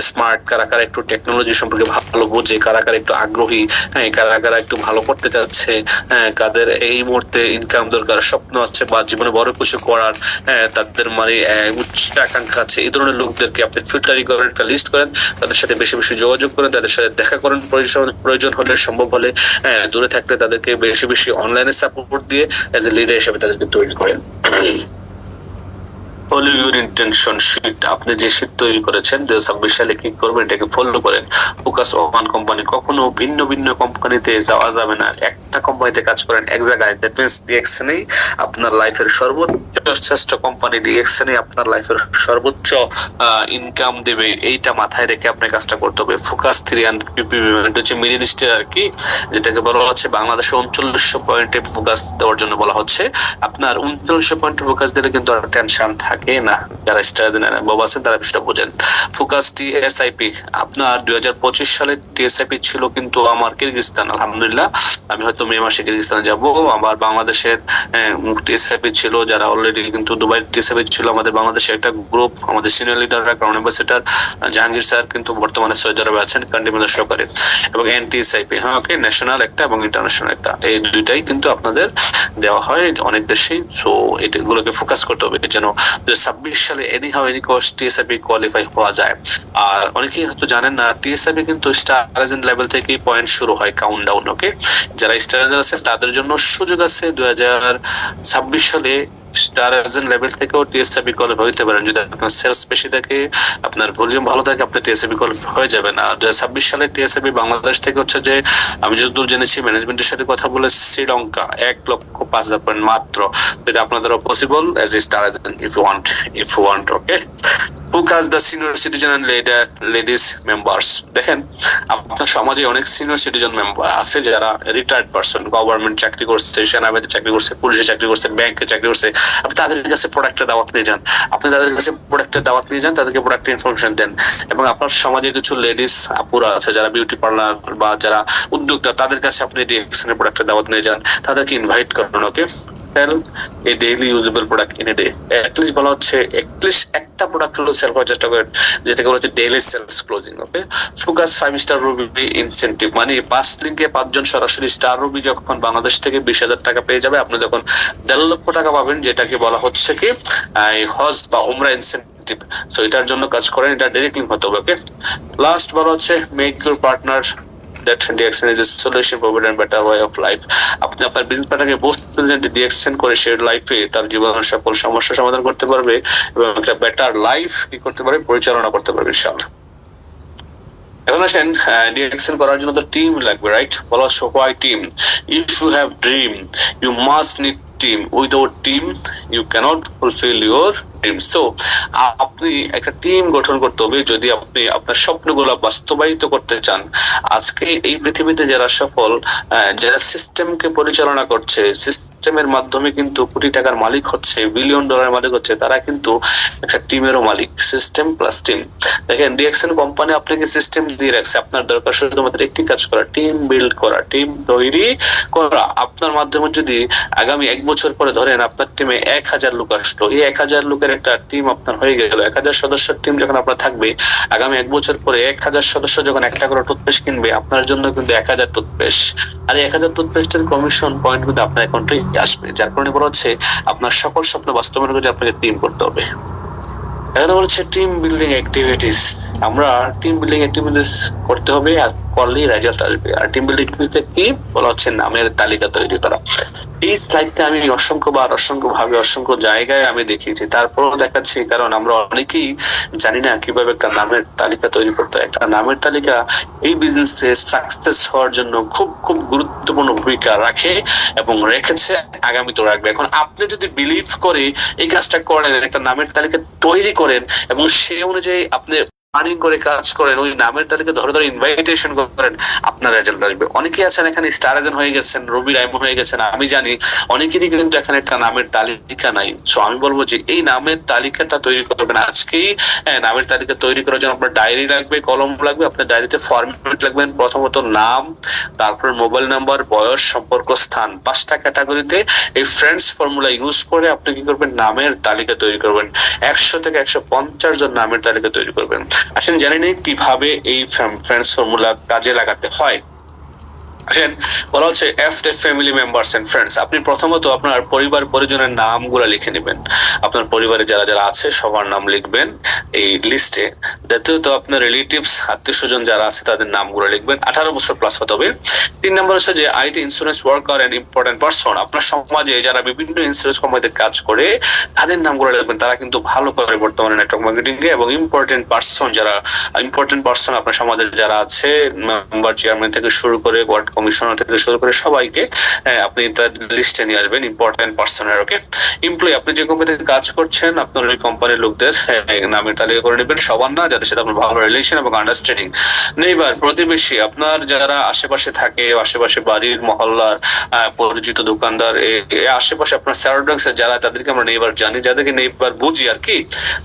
স্মার্ট, কারা কারা একটু টেকনোলজি সম্পর্কে ভালো বোঝে, কারা কারা একটু আগ্রহী, হ্যাঁ, কারা কারা একটু ভালো করতে চাচ্ছে, হ্যাঁ, কাদের এই মুহূর্তে ইনকাম দরকার, স্বপ্ন আছে বা জীবনে বড় কিছু করার, হ্যাঁ, তাদের মানে উচ্চ আকাঙ্ক্ষা আছে, এই ধরনের লোকদেরকে আপনি ফিল্টারিং করেন, একটা লিস্ট করেন, তাদের সাথে বেশি বেশি যোগাযোগ করেন, তাদের সাথে দেখা করেন, প্রয়োজন হলে সম্ভব হলে দূরে থাকলে তাদেরকে বেশি বেশি অনলাইনে সাপোর্ট দিয়ে এজ এ লিডার হিসেবে তাদেরকে তৈরি করেন। ফলো ইউর ইন্টেনশন শিট, আপনি যে শিট তৈরি করেছেন 2026 সালে কি করবেন এটাকে ফলো করেন। ফোকাস ওয়ান কোম্পানি, কখনো ভিন্ন ভিন্ন কোম্পানিতে যাওয়া যাবে না, একটা কোম্পানিতে কাজ করেন এক জায়গায়। দ্যাট মিন্স ডিএক্সএনই আপনার লাইফের সর্বোচ্চ শ্রেষ্ঠ কোম্পানি, ডিএক্সএনই আপনার লাইফের সর্বোচ্চ ইনকাম দেবে, এইটা মাথায় রেখে আপনি কাজটা করতে হবে। ফোকাস 300 পিপিএম হচ্ছে মিডিল স্টের আর কি, যেটাকে বলা হচ্ছে বাংলাদেশে 3900 পয়েন্টে ফোকাস দেওয়ার জন্য বলা হচ্ছে। আপনার 3900 পয়েন্টে ফোকাস দিলে কিন্তু আর টেনশন থাকে না, যারা স্টার আছেন তারা বিষয়টা বোঝেন। ফোকাস টিএসআইপি, আপনার 2025 সালে টিএসআইপি ছিল কিন্তু আমার কিরগিজস্তান, আলহামদুলিল্লাহ আমি হয়তো মে মাসে কিরগিজস্তানে যাব। আবার বাংলাদেশের টিএসআইপি ছিল যারা অলরেডি, কিন্তু দুবাই টিএসআইপি ছিল আমাদের বাংলাদেশের একটা গ্রুপ, আমাদের সিনিয়র লিডাররা, ক্রাউন অ্যাম্বাসেডর জাহাঙ্গীর স্যার কিন্তু বর্তমানে সৌদি আরবে আছেন কান্ট্রি সহকারী, এবং এনটিএসআইপি, হ্যাঁ ওকে, ন্যাশনাল একটা এবং ইন্টারন্যাশনাল একটা, এই দুইটাই কিন্তু আপনাদের দেওয়া হয় অনেক দেশেই। সো এগুলোকে ফোকাস করতে হবে যেন 2026 সালে anyhow any cost TSIP qualify হওয়া যায়। আর অনেকেই হয়তো জানেন না, টিএসআইপি কিন্তু স্টার এজেন্ট লেভেল থেকেই পয়েন্ট শুরু হয়, কাউন্টডাউন, ওকে। যারা স্টার এজেন্ট আছে তাদের জন্য সুযোগ আছে 2026 সালে স্টার এজেন্ট লেভেল থেকেও টিএসআইপি কোয়ালিফাই হতে পারেন। যদি আপনার সেলস বেশি থাকে, আপনার ভলিউম ভালো থাকে, আপনি টিএসআইপি কোয়ালিফাই হয়ে যাবেন। আর 2026 সালে টিএসআইপি বাংলাদেশ থেকে হচ্ছে যে, আমি যতদূর জেনেছি ম্যানেজমেন্টের সাথে কথা বলে, শ্রীলঙ্কা 1,05,000 পয়েন্ট মাত্র, যেটা আপনাদের possible as a star agent if you want, okay. Focus the senior citizen and ladies members, দেখেন আপনার সমাজে অনেক সিনিয়র সিটিজেন মেম্বার আছে যারা রিটায়ার্ড পারসন, গভর্নমেন্ট চাকরি করছে, সেনাবাহিনীতে চাকরি করছে, পুলিশে চাকরি করছে, ব্যাংকে চাকরি করছে। আপনি তাদের কাছে প্রোডাক্টের দাওয়াত নিয়ে যান, তাদেরকে প্রোডাক্টের ইনফরমেশন দেন। এবং আপনার সমাজে কিছু লেডিস আপুরা আছে যারা বিউটি পার্লার বা যারা উদ্যোক্তা, তাদের কাছে আপনি ডিএক্সএনের প্রোডাক্টের দাওয়াত নিয়ে যান, তাদেরকে ইনভাইট করেন, ওকে। a daily usable product in a day, at least বলা হচ্ছে অ্যাটলিস্ট একটা প্রোডাক্ট হলো সেল করার চেষ্টা করেন, যেটাকে বলা হচ্ছে ডেইলি সেলস ক্লোজিং, ওকে। ফোকাস 5 স্টার রুবি ইনসেন্টিভ, মানে 5 লিঙ্কে 5 জন সরাসরি স্টার রুবি যখন বাংলাদেশ থেকে 20,000 টাকা পেয়ে যাবে, আপনি যখন 1.5 লক্ষ টাকা পাবেন, যেটাকে বলা হচ্ছে কি হজ বা উমরা ইনসেন্টিভ। সো এটার জন্য কাজ করেন, এটা ডাইরেক্ট লিংক হতে হবে, ওকে। লাস্ট বলা হচ্ছে make your partner that DXN is a solution provider and better way of life, আপনি আপনার বিজনেস পার্টনারকে বলছেন যে DXN করে শেয়ার লাইফে তার জীবনের সকল সমস্যা সমাধান করতে পারবে এবং একটা বেটার লাইফ কি করতে পারবে, পরিচালনা করতে পারবে ইনশাআল্লাহ। এখন আসেন ডিএক্সএন করার জন্য তো টিম লাগবে, রাইট? বলা হচ্ছে why team, if you have dream you must need team, without team you cannot fulfil your dream. So আপনি একটা টিম গঠন করতে হবে যদি আপনি আপনার স্বপ্নগুলো বাস্তবায়িত করতে চান। আজকে এই পৃথিবীতে যারা সফল, যারা সিস্টেমকে পরিচালনা করছে, সিস্টেমের মাধ্যমে কিন্তু কোটি টাকার মালিক হচ্ছে, বিলিয়ন ডলারের মালিক হচ্ছে, তারা কিন্তু একটা টিমেরও মালিক। System plus team. দেখেন ডিএক্সএন কোম্পানি আপনাকে সিস্টেম দিয়ে রাখছে, আপনার দরকার শুধুমাত্র একটি কাজ করা, টিম বিল্ড করা, টিম তৈরি করা। আপনার মাধ্যমে যদি আগামী 1 বছর পরে ধরেন আপনার টিমে 1000 লোক আসলো, এই 1000 লোকের একটা টিম আপনার হয়ে গেল, 1000 সদস্যের টিম যখন আপনার থাকবে, আগামী 1 বছর পরে 1000 সদস্য যখন একটা করে টুথপেস্ট কিনবে, আপনার জন্য কিন্তু 1000 টুথপেস্ট, আর 1000 টুথপেস্টের কমিশন পয়েন্ট কিন্তু আপনার অ্যাকাউন্টে আসবে। যার কারণে বলা হচ্ছে আপনার সকল স্বপ্ন বাস্তবায়নের জন্য আপনাকে টিম করতে হবে। এখানে বলছে টিম বিল্ডিং অ্যাক্টিভিটিস, আমরা টিম বিল্ডিং অ্যাক্টিভিটিস করতে হবে, আর করলেই রেজাল্ট আসবে। আর টিম বিল্ডিং অ্যাক্টিভিটিতে কি বলা হচ্ছে, নামের তালিকা তৈরি করা। এই স্লাইডটা আমি অসংখ্য জায়গায় আমি দেখিয়েছি, তারপরও দেখাচ্ছি, কারণ আমরা অনেকেই জানি না কিভাবে একটা নামের তালিকা তৈরি করতে হয়। একটা নামের তালিকা এই বিজনেসে সাকসেস হওয়ার জন্য খুব খুব গুরুত্বপূর্ণ ভূমিকা রাখে এবং রেখেছে, আগামীতেও রাখবে। এখন আপনি যদি বিলিভ করে এই কাজটা করেন, একটা নামের তালিকা তৈরি করেন এবং সে অনুযায়ী আপনি প্ল্যানিং করে কাজ করেন, ওই নামের তালিকা ধরে ধরে ইনভাইটেশন করেন, আপনার রেজাল্ট আসবে। অনেকেই আছেন এখানে স্টার এজেন্ট হয়ে গেছেন, রবি রাইমন হয়ে গেছেন, আমি জানি অনেকেরই কিন্তু এখানে একটা নামের তালিকা নাই। সো আমি বলবো যে এই নামের তালিকাটা তৈরি করবেন আজকেই। নামের তালিকা তৈরি করার জন্য আপনার ডায়েরি লাগবে, কলম লাগবে। আপনার ডায়েরিতে ফরম্যাট লাগবেন, প্রথমত নাম, তারপর মোবাইল নাম্বার, বয়স, সম্পর্ক, স্থান, 5টা ক্যাটাগরিতে এই ফ্রেন্ডস ফর্মুলা ইউজ করে আপনি কি করবেন, নামের তালিকা তৈরি করবেন। 100 থেকে 150 জন নামের তালিকা তৈরি করবেন। আসেন জানি না কিভাবে এই ফ্রেন্ডস ফর্মুলা কাজে লাগাতে হয়। বলা হচ্ছে F family members and friends. আপনি প্রথমত আপনার পরিবার পরিজনের নামগুলো লিখে নেবেন, আপনার পরিবারে যারা যারা আছে সবার নাম লিখবেন এই লিস্টে। দ্বিতীয়ত আপনার রিলেটিভস আত্মীয় স্বজন যারা আছে তাদের নামগুলো লিখবেন, 18 বছর প্লাস হতে হবে। 3 নম্বর হচ্ছে যে IT insurance worker and important person, আপনার সমাজে যারা বিভিন্ন ইন্স্যুরেন্স কোম্পানিতে কাজ করে তাদের নামগুলো লিখবেন, তারা কিন্তু ভালো করে বর্তমানে নেটওয়ার্ক মার্কেটিং এ। এবং ইম্পর্টেন্ট পারসন যারা ইম্পর্টেন্ট পারসন আপনার সমাজে যারা আছে, মেম্বার চেয়ারম্যান থেকে শুরু করে ওয়ার্ড কমিশনার থেকে শুরু করে সবাইকে আপনি তার লিস্টে নিয়ে আসবেন ইম্পর্টেন্ট পারসনের। ওকে, এমপ্লয়ি আপনি যে কোম্পানিতে কাজ করছেন আপনার ওই কোম্পানির লোকদের নামের তালিকা করে নেবেন, সবার না যাদের সাথে আপনার ভালো রিলেশন এবং আন্ডারস্ট্যান্ডিং। নেইবার প্রতিবেশী আপনার যারা আশেপাশে থাকে, আশেপাশে বাড়ির মহল্লার পরিচিত দোকানদার, আশেপাশে আপনার সারাউন্ডিংস যারা, তাদেরকে আমরা নেইবার জানি, যাদেরকে নেইবার বুঝি আর কি,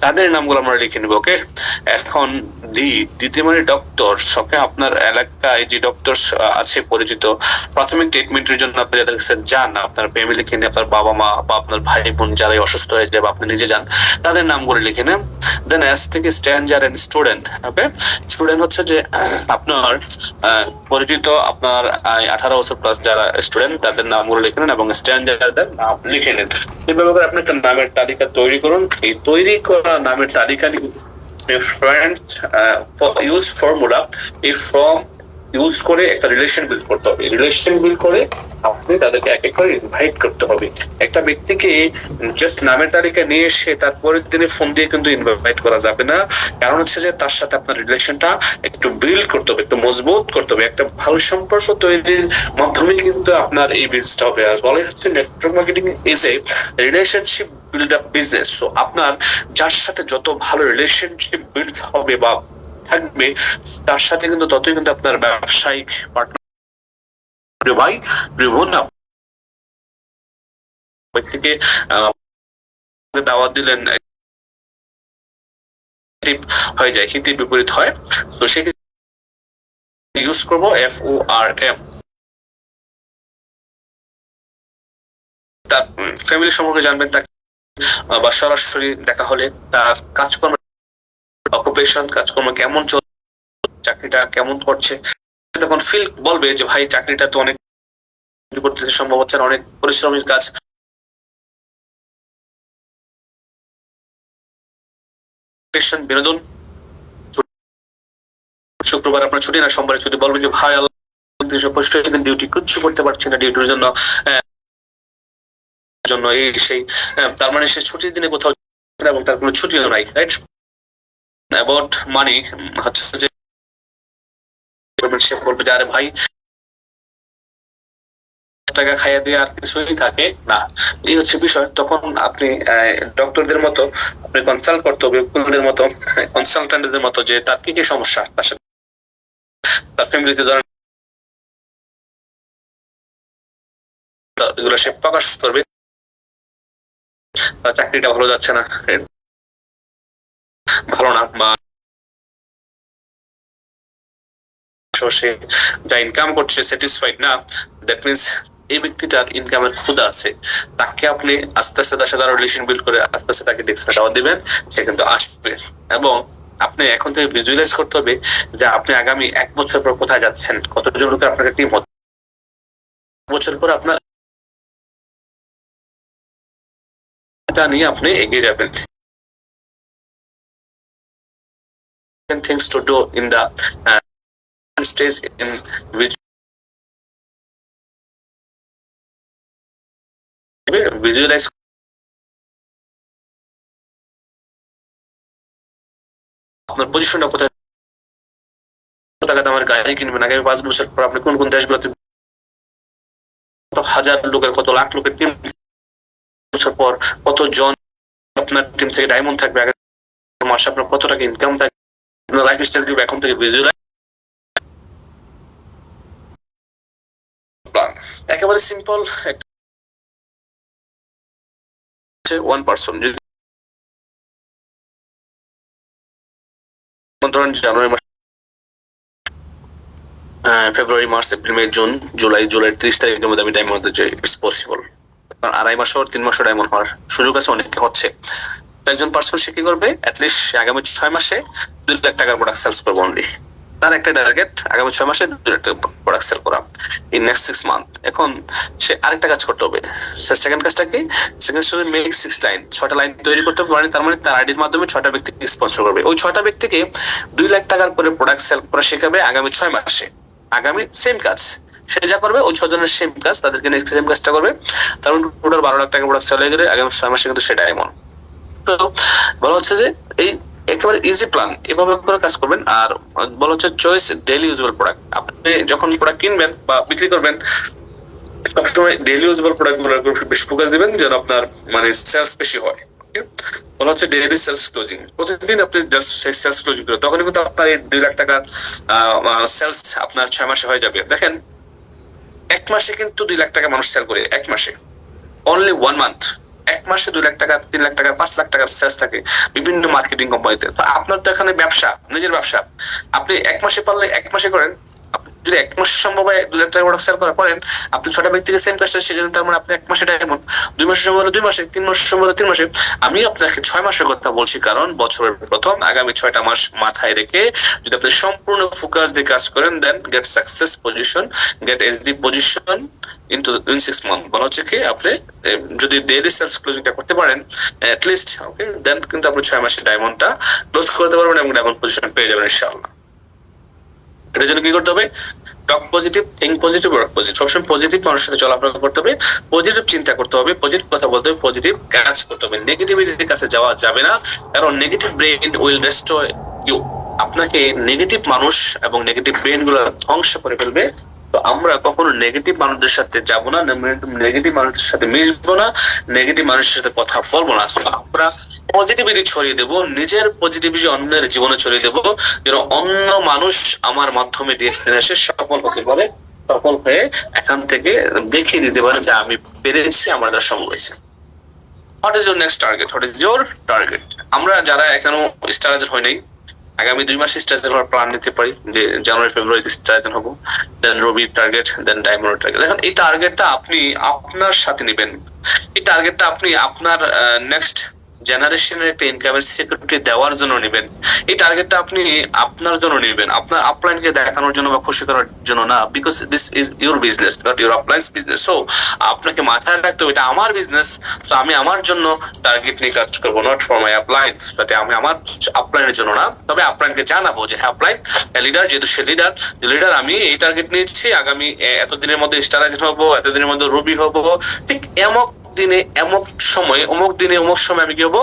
তাদের নামগুলো আমরা লিখে নিব। ওকে, এখন দ্বিতীয় মানে ডক্টর। ওকে, আপনার এলাকায় যে ডক্টর আছে পরিচিত প্রাথমিক ট্রিটমেন্টের জন্য আপনি যাদের কাছে যান, আপনার ফ্যামিলিকে নিয়ে, আপনার বাবা মা বা আপনার ভাই বোন যারাই অসুস্থ হয়ে যায় বা আপনি নিজে যান, তাদের নামগুলো লিখে নেন। দেন এস থেকে standard and student. Okay, student হচ্ছে যে আপনার পরিচিত আপনার 18 বছর প্লাস যারা স্টুডেন্ট তাদের নামগুলো লিখে নেন এবং স্ট্যান্ডার্ডের নাম লিখে নেন। এইভাবে করে আপনি একটা নামের তালিকা তৈরি করুন। এই তৈরি করা নামের তালিকা ফ্রেন্ডস ইউজ ফর্মুলা, এই ফর্ম ইউজ করে একটা রিলেশন বিল্ড করতে হবে। রিলেশন বিল্ড করে আপনি তাদেরকে এক এক করে ইনভাইট করতে হবে। একটা ব্যক্তিকে জাস্ট নামের তালিকা নিয়ে এসে তারপরের দিনে ফোন দিয়ে কিন্তু ইনভাইট করা যাবে না, কারণ হচ্ছে যে তার সাথে আপনার রিলেশনটা একটু বিল্ড করতে হবে, একটু মজবুত করতে হবে। একটা ভালো সম্পর্ক তৈরির মাধ্যমে কিন্তু আপনার এই বিজনেসটা হবে। আর বলে হচ্ছে network marketing is a relationship build up business. So আপনার যার সাথে যত ভালো রিলেশনশিপ বিল্ড হবে বা থাকবে, তার সাথে কিন্তু ততই কিন্তু আপনার ব্যবসায়িক পার্টনার ভাই বোন ব্যক্তিকে দাওয়াত দিলেন হয়ে যায়, হিতে বিপরীত হয়। তো সেক্ষেত্রে ইউজ করবো FORM। তার ফ্যামিলি সম্পর্কে জানবেন, তাকে বা সরাসরি দেখা হলে তার কাজকর্ম, অকুপেশন, কাজকর্ম কেমন চলছে, চাকরিটা কেমন করছে, তখন ফিল বলবে যে ভাই চাকরিটা তো অনেক করতে সম্ভব হচ্ছে না, অনেক পরিশ্রমের কাজ। বিনোদন, শুক্রবার আপনার ছুটি না, সোমবার ছুটি, বলবে যে ভাই আল্লাহ ডিউটি কিচ্ছু করতে পারছি না, ডিউটির জন্য এই সেই, তার মানে সে ছুটির দিনে কোথাও এবং তার কোনো ছুটিও নাই। রাইট, অ্যাবাউট মানি হচ্ছে যে সে বলবে যে আরে ভাই টাকা খাইয়ে দিয়ে আর কিছুই থাকে না, এই হচ্ছে বিষয়। তখন আপনি ডক্টরদের মতো আপনি কনসাল্ট করতে হবে, উকিলদের মতো, কনসালটেন্টদের মতো, যে তার কি কি সমস্যা, তার সাথে তার ফ্যামিলিতে ধরেন এগুলো সে প্রকাশ করবে। চাকরিটা ভালো যাচ্ছে না, ভালো না, বা সে যা ইনকাম করছে স্যাটিসফাইড না, দ্যাট মিনস এই ব্যক্তিটার ইনকামের ক্ষুধা আছে। তাকে আপনি আস্তে আস্তে তার সাথে রিলেশন বিল্ড করে আস্তে আস্তে তাকে ডেস্কটা দেওয়া দিবেন, সে কিন্তু আসবে। এবং আপনি এখন থেকে ভিজুয়ালাইজ করতে হবে যে আপনি আগামী 1 বছর পর কোথায় যাচ্ছেন, কতজন লোকের আপনার টিম হচ্ছে, বছর পর আপনার এটা নিয়ে আপনি এগিয়ে যাবেন। things to do in the stage in which visualize আপনার পজিশনটা কোথায়, টাকাতে আমার গাড়ি কিনবেন, আগামী 5 বছর পর আপনি কোন কোন দেশগুলোতে, কত হাজার লোকের, কত লাখ লোকের টিম, বছর পর কতজন আপনার টিম থেকে ডায়মন্ড থাকবে, আগামী মাসে আপনার কত টাকা ইনকাম থাকবে, আপনার লাইফ স্টাইল কি এখন থেকে ভিজুয়ালাইজ। একেবারে সিম্পল, 1 পার্সন যদি ধরেন জানুয়ারি মাস, ফেব্রুয়ারি, মার্চ, এপ্রিল, মে, জুন, জুলাই 30 তারিখের মধ্যে আমি ডায়মন্ড হতে চাই, ইটস পসিবল। কারণ 2.5 মাস 3 মাসও ডায়মন্ড হওয়ার সুযোগ আছে, অনেকে হচ্ছে। একজন পার্সন সে কি করবে, অ্যাটলিস্ট আগামী 6 মাসে 2 লাখ টাকার প্রোডাক্ট সেলস করবে অনলি। তার একটা টার্গেট আগামী 6 মাসে 2 লাখ টাকা প্রোডাক্ট সেল করা ইন নেক্সট 6 মান্থ। এখন সে আরেকটা কাজ করতে হবে। সেকেন্ড কাজটা কি? সেকেন্ড স্টোরি মেক 6 লাইন, 6টা লাইন তৈরি করতে পারেন। তার মানে তার আইডির মাধ্যমে 6টা ব্যক্তিকে স্পন্সর করবে। ওই 6টা ব্যক্তিকে 2 লাখ টাকার করে প্রোডাক্ট সেল করা শেখাবে আগামী 6 মাসে। আগামী সেম কাজ সে যা করবে, ওই 6 জনের সেম কাজ, তাদেরকে নেক্সট সেম কাজটা করবে। তার মানে টোটাল 12 লাখ টাকা প্রোডাক্ট সেল হয়ে গেলে আগামী 6 মাসে কিন্তু সেটা এমন। তো বলা হচ্ছে যে এই একেবারে ইজি প্ল্যান, এভাবে করে কাজ করবেন। আর বলা হচ্ছে চয়েস ডেইলি ইউজেবল প্রোডাক্ট। আপনি যখন প্রোডাক্ট কিনবেন বা বিক্রি করবেন, সবসময় ডেইলি ইউজেবল প্রোডাক্ট গুলোর উপর বেশি ফোকাস দিবেন যেন আপনার মানে সেলস বেশি হয়। বলা হচ্ছে ডেইলি সেলস ক্লোজিং, প্রতিদিন আপনি জাস্ট সেলস ক্লোজিং করেন, তখন কিন্তু আপনার এই 2 লাখ টাকার সেলস আপনার 6 মাসে হয়ে যাবে। দেখেন 1 মাসে কিন্তু 2 লাখ টাকা মানুষ সেল করে, 1 মাসে, অনলি 1 মান্থ। 1 মাসে 2 লাখ টাকা, 3 লাখ টাকা, 5 লাখ টাকার সেলস থাকে বিভিন্ন মার্কেটিং কোম্পানিতে। তো আপনার তো এখানে ব্যবসা, নিজের ব্যবসা, আপনি 1 মাসে পারলে 1 মাসে করেন। যদি 1 মাস সম্ভব হয় 2 লাখ টাকা প্রোডাক্ট সেল করেন, আপনি 6টা ব্যক্তিকে সেম কাজটা শিখেছেন, তার মানে আপনি 1 মাসে ডায়মন্ড, 2 মাসের সম্ভব হলে 2 মাসে, 3 মাসের সম্ভব হলে 3 মাসে। আমি আপনাকে 6 মাসের কথা বলছি, কারণ বছরের প্রথম আগামী 6টা মাস মাথায় রেখে যদি আপনি সম্পূর্ণ ফোকাস দিয়ে কাজ করেন, then get success position, get SD position in 6 months। বলা হচ্ছে কি আপনি যদি ডেইলি সেলস ক্লোজিংটা করতে পারেন at least, ওকে, দেন কিন্তু আপনি 6 মাসে ডায়মন্ডটা ক্লোজ করতে পারবেন এবং ডায়মন্ড পজিশন পেয়ে যাবেন ইনশাআল্লাহ। এটার জন্য কি করতে হবে? Talk positive, think positive, work positive. সবসময় পজিটিভ মানুষের সাথে চলাফেরা করতে হবে, পজিটিভ চিন্তা করতে হবে, পজিটিভ কথা বলতে হবে, পজিটিভ কাজ করতে হবে। নেগেটিভিটির কাছে যাওয়া যাবে না, কারণ negative brain will destroy you. আপনাকে নেগেটিভ মানুষ এবং নেগেটিভ ব্রেইন গুলো ধ্বংস করে ফেলবে। তো আমরা কখনো নেগেটিভ মানুষদের সাথে যাব না, নেগেটিভ মানুষদের সাথে মিশবো না, নেগেটিভ মানুষের সাথে কথা বলবো না। আমরা পজিটিভিটি ছড়িয়ে দেব, নিজের পজিটিভিটি অন্যের জীবনে ছড়িয়ে দেব, যেন অন্য মানুষ আমার মাধ্যমে ডেস্টিনেশনে সফল হতে পারে, সফল হয়ে এখান থেকে দেখিয়ে দিতে পারে যে আমি পেরেছি, আমার দ্বারা সম্ভব হয়েছে। What is your next target? What is your target? আমরা যারা এখনো স্টারাইজার হয় নাই, আগামী 2 মাসে স্টারাইজার হওয়ার প্ল্যান নিতে পারি, যে জানুয়ারি ফেব্রুয়ারিতে স্টারাইজার হবো, দেন রবির টার্গেট, দেন ডায়মন্ডের টার্গেট। দেখেন এই টার্গেটটা আপনি আপনার সাথে নেবেন, এই টার্গেটটা আপনি আপনার নেক্সট জেনারেশনের একটা ইনকামের সিকিউরিটি দেওয়ার জন্য নেবেন। এই টার্গেটটা আপনি আপনার জন্য নেবেন, আপনার আপলাইনকে দেখানোর জন্য বা খুশি করার জন্য না, because this is your business, not your upline's business. So আপনাকে মাথায় রাখতে হবে এটা আমার বিজনেস, তো আমি আমার জন্য টার্গেট নিয়ে কাজ করবো, নট ফর মাই আপলাইন। আমি আমার আপলাইনের জন্য না, তবে আপলাইনকে জানাবো যে হ্যাঁ আপলাইন লিডার, যেহেতু সে লিডার, আমি এই টার্গেট নিচ্ছি, আগামী এতদিনের মধ্যে স্টারাইজেশন হবো, এতদিনের মধ্যে রবি হবো, ঠিক এমক দিনে এমক সময়, অমুক দিনে অমুক সময় আমি কি হবো?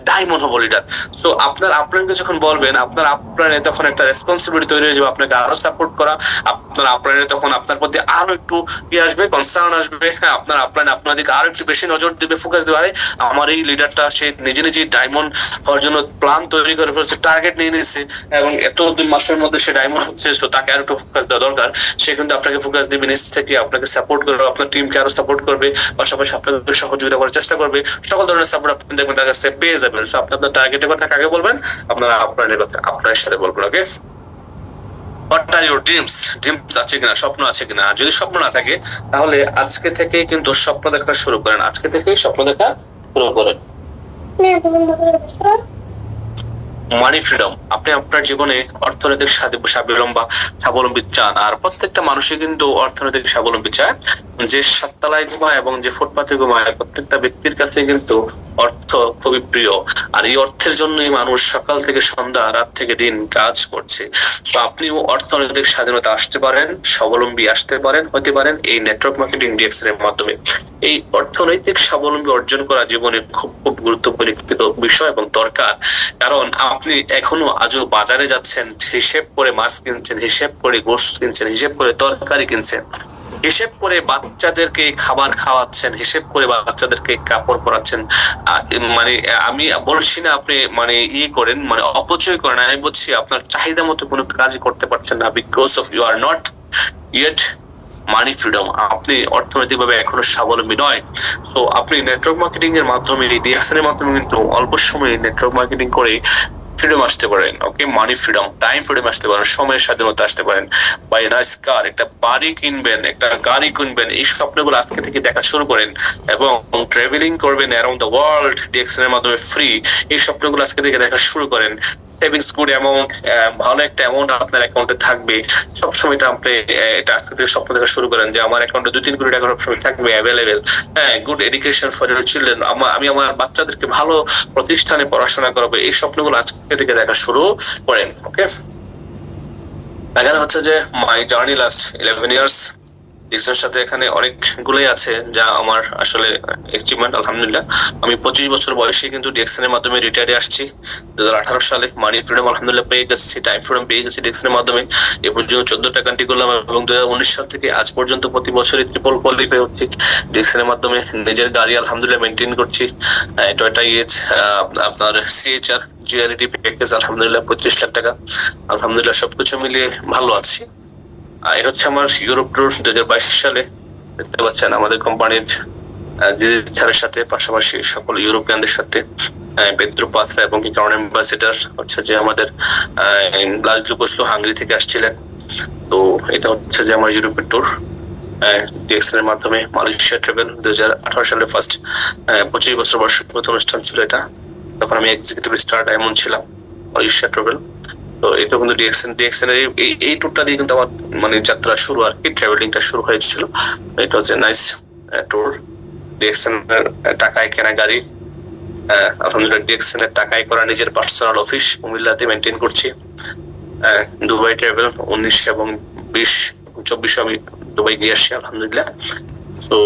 ডায়মন্ড হবো লিডার। সো আপনার আপলাইনকে যখন বলবেন, আপনার আপলাইনে তখন একটা রেসপন্সিবিলিটি তৈরি হয়ে যাবে আপনাকে আরো সাপোর্ট করা। আপনার আপলাইনে তখন আপনার প্রতি আরো একটু কি আসবে, কনসার্ন আসবে। হ্যাঁ, আপনার আপলাইন আপনার দিকে আরো একটু বেশি নজর দিবে, ফোকাস দেবে। আমার এই লিডারটা সে নিজে নিজেই ডায়মন্ড হওয়ার জন্য প্ল্যান তৈরি করে ফেলছে, টার্গেট নিয়ে নিয়েছে এবং এত 2 মাসের মধ্যে সে ডায়মন্ড হচ্ছে, তো তাকে আরো একটু ফোকাস দেওয়া দরকার। সে কিন্তু আপনাকে ফোকাস দিবে, নিজ থেকে আপনাকে সাপোর্ট করবে, আপনার টিমকে আরো সাপোর্ট করবে, পাশাপাশি আপনাকে সহযোগিতা করার চেষ্টা করবে। সকল ধরনের সাপোর্ট আপনি দেখবেন তার কাছ থেকে পেয়ে যাবেন। সো আপনি আপনার টার্গেটের কথা কাকে বলবেন? আপনারা আপনার কথা আপনার সাথে বলবেন। Okay, what are your dreams? Dreams আছে কিনা, স্বপ্ন আছে কিনা? যদি স্বপ্ন না থাকে তাহলে আজকে থেকে কিন্তু স্বপ্ন দেখা শুরু করেন, আজকে থেকেই স্বপ্ন দেখা শুরু করেন। মানি ফ্রিডম, আপনি আপনার জীবনে অর্থনৈতিক স্বাবলম্বী চান, আর প্রত্যেকটা মানুষই কিন্তু অর্থনৈতিক স্বাবলম্বী চায়। যে সাততলায় ঘুমায় এবং যে ফুটপাতে ঘুমায়, প্রত্যেকটা ব্যক্তির কাছে কিন্তু অর্থ খুবই প্রিয়, আর এই অর্থের জন্যই মানুষ সকাল থেকে সন্ধ্যা, রাত থেকে দিন কাজ করছে। তো আপনিও অর্থনৈতিক স্বাধীনতা আসতে পারেন, স্বাবলম্বী আসতে পারেন, হতে পারেন এই নেটওয়ার্ক মার্কেটিং ডিএক্স এর মাধ্যমে। এই অর্থনৈতিক স্বাবলম্বী অর্জন করা জীবনে খুব খুব গুরুত্বপূর্ণ বিষয় এবং দরকার। কারণ আপনি এখনো আজও বাজারে যাচ্ছেন, হিসেব করে মাছ কিনছেন, হিসেব করে গোশত কিনছেন, হিসেব করে তরকারি কিনছেন, হিসেব করে বাচ্চাদেরকে খাবার খাওয়াচ্ছেন, হিসেব করে বাচ্চাদেরকে কাপড় পরাচ্ছেন। মানে আমি বলছি না আপনি মানে করেন, মানে অপচয় করেন, আমি বলছি আপনার চাহিদা মতো কোনো কাজই করতে পারছেন না, because of you are not yet money freedom. আপনি অর্থনৈতিক ভাবে এখনো স্বাবলম্বী নয়। সো আপনি নেটওয়ার্ক মার্কেটিং এর মাধ্যমে, ডিএক্সএন এর মাধ্যমে কিন্তু অল্প সময়ে নেটওয়ার্ক মার্কেটিং করে ফ্রিডম আসতে পারেন। ওকে, মানি ফ্রিডম, টাইম ফ্রিডম আসতে পারেন, সময়ের স্বাধীনতা আসতে পারেন। বাই নাইস কার, একটা বাড়ি কিনবেন, একটা গাড়ি কিনবেন, এই স্বপ্নগুলো আজকে থেকে দেখা শুরু করেন এবং ট্রাভেলিং করবেন অ্যারাউন্ড দ্য ওয়ার্ল্ড ডিএক্সএন এর মাধ্যমে ফ্রি, এই স্বপ্নগুলো আজকে থেকে দেখা শুরু করেন। সেভিংস গুড অ্যামাউন্ট, ভালো একটা অ্যামাউন্ট আপনার অ্যাকাউন্টে থাকবে সবসময়। এটা আপনি এটা আজকে থেকে স্বপ্ন দেখা শুরু করেন যে আমার অ্যাকাউন্টে 2-3 কোটি টাকা সবসময় থাকবে অ্যাভেলেবেল। হ্যাঁ, good education for your children, আমি আমার বাচ্চাদেরকে ভালো প্রতিষ্ঠানে পড়াশোনা করাবো, এই স্বপ্নগুলো আজকে থেকে দেখা শুরু করেন। ওকে, এখানে হচ্ছে যে my journey last 11 years DXN সাথে এখানে অনেকগুলোই আছে যা আমার আসলে অ্যাচিভমেন্ট। আলহামদুলিল্লাহ আমি 25 বছর বয়সে কিন্তু ডিএক্সএন এর মাধ্যমে রিটায়ারে আসছি। 2018 সালে মানি ফ্রিডম আলহামদুলিল্লাহ পেয়ে গেছি, টাইম ফ্রিডম পেয়ে গেছি ডিএক্সএন এর মাধ্যমে। এ পর্যন্ত 14টা কান্ট্রি করলাম এবং 2019 সাল থেকে আজ পর্যন্ত প্রতি বছরই ট্রিপল কোয়ালিফাই হচ্ছি ডিএক্সএন এর মাধ্যমে। নিজের গাড়ি আলহামদুলিল্লাহ মেনটেন করছি, টয়োটা ইএচ আপনার সিএচআর জিআরডি প্যাকেজ আলহামদুলিল্লাহ 25 লাখ টাকা। আলহামদুলিল্লাহ সবকিছু মিলিয়ে ভালো আছি। এটা হচ্ছে আমার ইউরোপ ট্যুর 2022 সালে। দেখতে পাচ্ছেন আমাদের কোম্পানির স্যারের সাথে পাশাপাশি সকল ইউরোপিয়ানদের সাথে পেদ্রো পাত্রা এবং কারণ অ্যাম্বাসেডর হচ্ছে যে আমাদের লাজলু কোসলো হাঙ্গেরি থেকে আসছিলেন। তো এটা হচ্ছে যে আমার ইউরোপের ট্যুর ডিএক্সএন এর মাধ্যমে। মালয়েশিয়া ট্রাভেল 2018 সালে ফার্স্ট 25 বছর বর্ষপূর্তি অনুষ্ঠান ছিল এটা, তখন আমি এক্সিকিউটিভ স্টার ডায়মন্ড ছিলাম মালয়েশিয়া ট্রাভেল। তো এটা কিন্তু ডিএক্সএন এর এই ট্যুরটা দিয়ে কিন্তু আমার মানে যাত্রা শুরু আর কি, ট্রাভেলিংটা শুরু হয়েছিল। এটা হচ্ছে নাইস ট্যুর। ডিএক্সএন এর টাকায় কেনা গাড়ি, আলহামদুলিল্লাহ ডিএক্সএন এর টাকায় করা নিজের পার্সোনাল অফিস কুমিল্লাতে মেনটেন করছি। দুবাই ট্রাভেল 19 এবং 20-24 আমি দুবাই গিয়ে আসছি আলহামদুলিল্লাহ। তো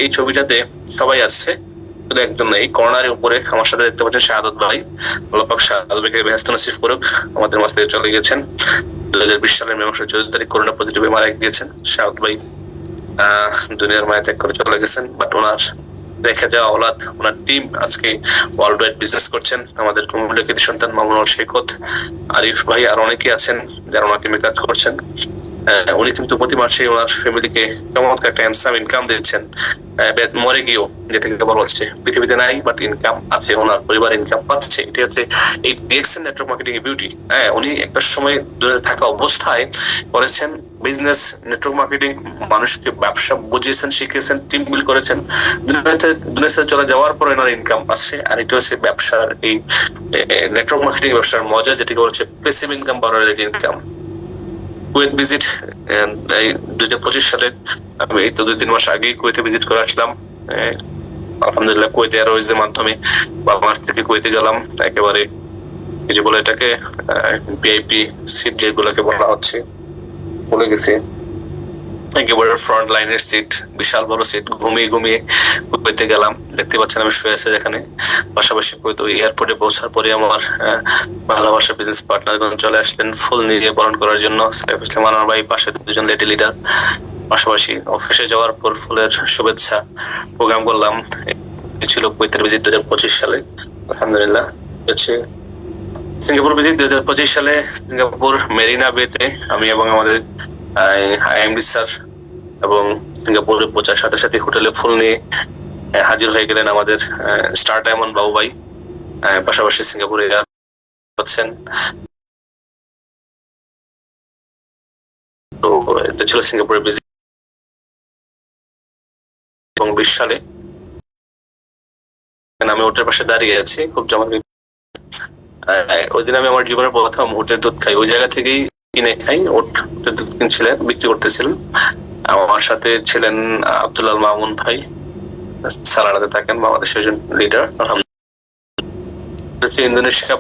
এই ছবিটাতে সবাই আসছে, শুধু একজন না। এই কর্নারের উপরে আমার সাথে দেখতে পাচ্ছেন শাহাদত ভাই, আল্লাহ পাক শাহাদত ভাইকে ব্যস্ত নসিব করুক, আমাদের মাঝ থেকে চলে গেছেন 2020 সালের মে মাসের 14 তারিখ করোনা পজিটিভে মারা গিয়েছেন। শাহাদত ভাই দুনিয়ার মায়া ত্যাগ করে চলে গেছেন, বাট ওনার রেখে যাওয়া ওলাদ, ওনার টিম আজকে ওয়ার্ল্ড ওয়াইড বিজনেস করছেন। আমাদের কুমিল্লার কৃতি সন্তান মামুনুল শেখত, আরিফ ভাই আর অনেকে আছেন যারা ওনার টিমে কাজ করছেন। উনি কিন্তু প্রতি মাসে ওনার ফ্যামিলিকে চমৎকার একটা হ্যান্ডসাম ইনকাম দিচ্ছেন, মরে গিয়েও, যেটাকে বলা হচ্ছে পৃথিবীতে নাই বাট ইনকাম আছে, ওনার পরিবার ইনকাম পাচ্ছে। এটা হচ্ছে এই ডিএক্সএন নেটওয়ার্ক মার্কেটিং এর বিউটি। উনি একটা সময় দূরে থাকা অবস্থায় করেছেন বিজনেস নেটওয়ার্ক মার্কেটিং, মানুষকে ব্যবসা বুঝিয়েছেন, শিখিয়েছেন, টিম বিল্ড করেছেন। দুনিয়াতে চলে যাওয়ার পরে ওনার ইনকাম আছে। আর এটা হচ্ছে ব্যবসার এই নেটওয়ার্ক মার্কেটিং ব্যবসার মজা, যেটাকে বলছে প্যাসিভ ইনকাম বা ইনকাম। কুয়েত ভিজিট 2025 সালে আমি এই তো 2-3 মাস আগেই কুয়েতে ভিজিট করে আসলাম। আলহামদুলিল্লাহ কুয়েত এয়ারওয়েজ এর মাধ্যমে বাংলাদেশ থেকে কুয়েতে গেলাম। একেবারে এই যে বলে এটাকে ভিআইপি সিট যেগুলোকে বলা হচ্ছে বলে গেছি, একেবারে ফ্রন্ট লাইনের সিট, বিশাল বড় সিট, ঘুমিয়ে ঘুমিয়ে কুয়েতে গেলাম। দেখতে পাচ্ছেন আমি শুয়ে আছি যেখানে। পাশাপাশি কুয়েত এয়ারপোর্টে পৌঁছার পরে আমার ভালোবাসা বিজনেস পার্টনারগণ চলে আসলেন ফুল নিয়ে বরণ করার জন্য। সাইফ ইসলাম আনোয়ার ভাই, পাশে 2জন লেডি লিডার। পাশাপাশি অফিসে যাওয়ার পর ফুলের শুভেচ্ছা প্রোগ্রাম করলাম। ছিল কুয়েতের ভিজিট 2025 সালে। আলহামদুলিল্লাহ হচ্ছে সিঙ্গাপুর ভিজিট 2025 সালে। সিঙ্গাপুর মেরিনা বেতে আমি এবং আমাদের আইএমডি স্যার এবং সিঙ্গাপুরে পৌঁছার সাথে সাথে হোটেলে ফুল নিয়ে হাজির হয়ে গেলেন আমাদের স্টার ডায়মন্ড বাবু ভাই। পাশাপাশি সিঙ্গাপুরে হচ্ছেন। তো এটা ছিল সিঙ্গাপুরের ভিজিট। এবং 20 সালে আমি ওটার পাশে দাঁড়িয়ে আছি, খুব জমা। ওই দিন আমি আমার জীবনের প্রথম ওটের দুধ খাই, ওই জায়গা থেকেই কিনে খাই। ওটের দুধ কিনছিলেন, বিক্রি করতেছিলেন। আমার সাথে ছিলেন আব্দুল্লাহ মামুন ভাই, সালারাতে থাকেন, বাংলাদেশের একজন লিডার। আলহামদুলিল্লাহ ইন্দোনেশিয়া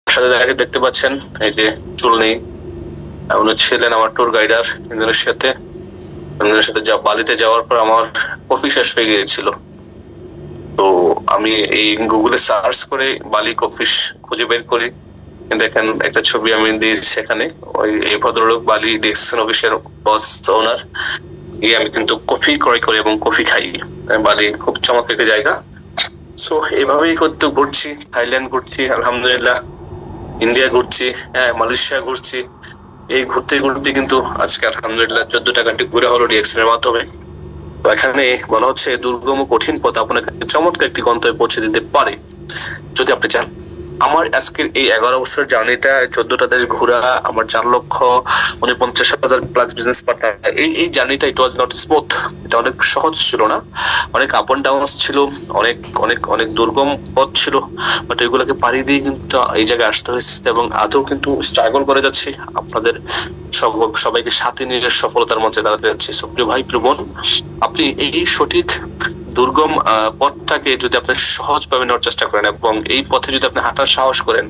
সাথে দেখতে পাচ্ছেন এই যে চুল নেই, উনি ছিলেন আমার ট্যুর গাইডার ইন্দোনেশিয়াতে। বালিতে যাওয়ার পর আমার কফি শেষ হয়ে গিয়েছিল। তো আমি এই গুগলে সার্চ করে বালি কফি খুঁজে বের করি, দেখেন একটা ছবি আমি দিয়েছি সেখানে। ওই এই ভদ্রলোক বালি ডিএক্সএন অফিসের বস ওনার, গিয়ে আমি কিন্তু কফি ক্রয় করি এবং কফি খাই। বালি খুব চমৎকার একটা জায়গা। সো এভাবেই করতে ঘুরছি, থাইল্যান্ড ঘুরছি আলহামদুলিল্লাহ, ইন্ডিয়া ঘুরছি, মালয়েশিয়া ঘুরছি। এই ঘুরতে ঘুরতে কিন্তু আজকে আলহামদুলিল্লাহ 14টা কান্ট্রি ঘুরে হলো ডিএক্সএন এর মাধ্যমে। তো এখানে বলা হচ্ছে দুর্গম কঠিন পথ আপনাকে চমৎকার একটি গন্তব্যে পৌঁছে দিতে পারে যদি আপনি চান। আমার আজকের এই 11 বছর জার্নিটা, 14টা দেশ ঘোরা, আমার 4,49,000 প্লাস বিজনেস পার্টনার, এই জার্নিটা ইট ওয়াজ নট স্মুথ। এটা অনেক সহজ ছিল না, অনেক আপ এন্ড ডাউন ছিল, অনেক অনেক অনেক দুর্গম পথ ছিল, বাট এগুলোকে পাড়ি দিয়ে কিন্তু এই জায়গায় আসতে হয়েছে এবং আদৌ কিন্তু স্ট্রাগল করে যাচ্ছি। আপনাদের সবাইকে সাথে নিয়ে সফলতার মঞ্চে দাঁড়াতে যাচ্ছি। সুপ্রিয় ভাই, প্রিয় বোন, আপনি এই সঠিক দুর্গম পথটাকে যদি আপনি সহজভাবে নেওয়ার চেষ্টা করেন এবং এই পথে যদি আপনি হাঁটার সাহস করেন,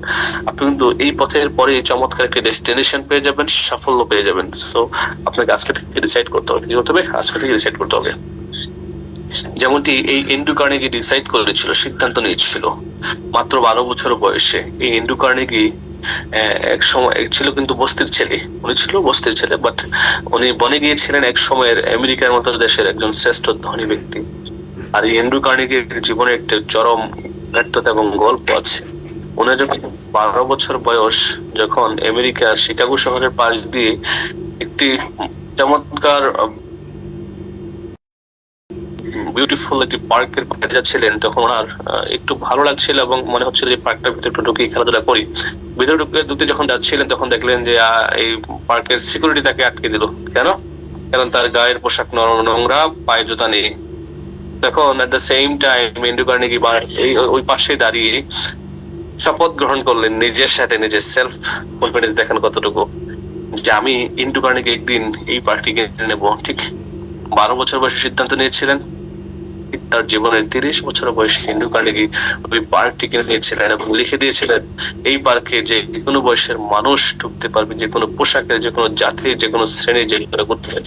আপনি কিন্তু এই পথের পরে চমৎকার একটা ডেস্টিনেশন পেয়ে যাবেন, সাফল্য পেয়ে যাবেন। সো আপনাকে আজকে থেকে ডিসাইড করতে হবে, কি করতে হবে, আজকে থেকে ডিসাইড করতে হবে। যেমনটি এই এন্ড্রু কার্নেগি ডিসাইড করেছিল, সিদ্ধান্ত নিয়েছিল মাত্র 12 বছর বয়সে। এই এন্ড্রু কার্নেগি এক সময় ছিল কিন্তু বস্তির ছেলে, উনি ছিল বস্তির ছেলে, বাট উনি বনে গিয়েছিলেন এক সময়ের আমেরিকার মতো দেশের একজন শ্রেষ্ঠ ধনী ব্যক্তি। আর এই এন্ড্রু কার্নেগির জীবনে একটা চরম ব্যর্থতা এবং গল্প আছে। ওনার যখন 12 বছর বয়স, যখন আমেরিকার শিকাগো শহরের পাশ দিয়ে একটি চমৎকার বিউটিফুল একটি পার্কের বাইরে যাচ্ছিলেন, তখন ওনার একটু ভালো লাগছিল এবং মনে হচ্ছিল যে পার্কটার ভিতরে একটু ঢুকে খেলাধুলা করি। ভিতরে ঢুকতে যখন যাচ্ছিলেন, তখন দেখলেন যে এই পার্কের সিকিউরিটি তাকে আটকে দিল। কেন? কারণ তার গায়ের পোশাক নোংরা, পায়ে জুতা নেই। তখন at the same time Andrew Carnegie ওই পাশে দাঁড়িয়ে শপথ গ্রহণ করলেন নিজের সাথে, নিজের সেলফ কনফিডেন্স দেখান কতটুকু, যে আমি এন্ড্রু কার্নেগি একদিন এই পার্টিকে নেব। ঠিক 12 বছর বয়সে সিদ্ধান্ত নিয়েছিলেন। তার জীবনের 30 বছর বয়সে এন্ড্রু কার্নেগি ওই পার্কটি কিনে নিয়েছিলেন এবং লিখে দিয়েছিলেন এই পার্কে যে কোনো বয়সের মানুষ ঢুকতে পারবে, যে কোনো পোশাকের, যে কোনো জাতির, যে কোনো শ্রেণীর, যে কোনো গোত্রের।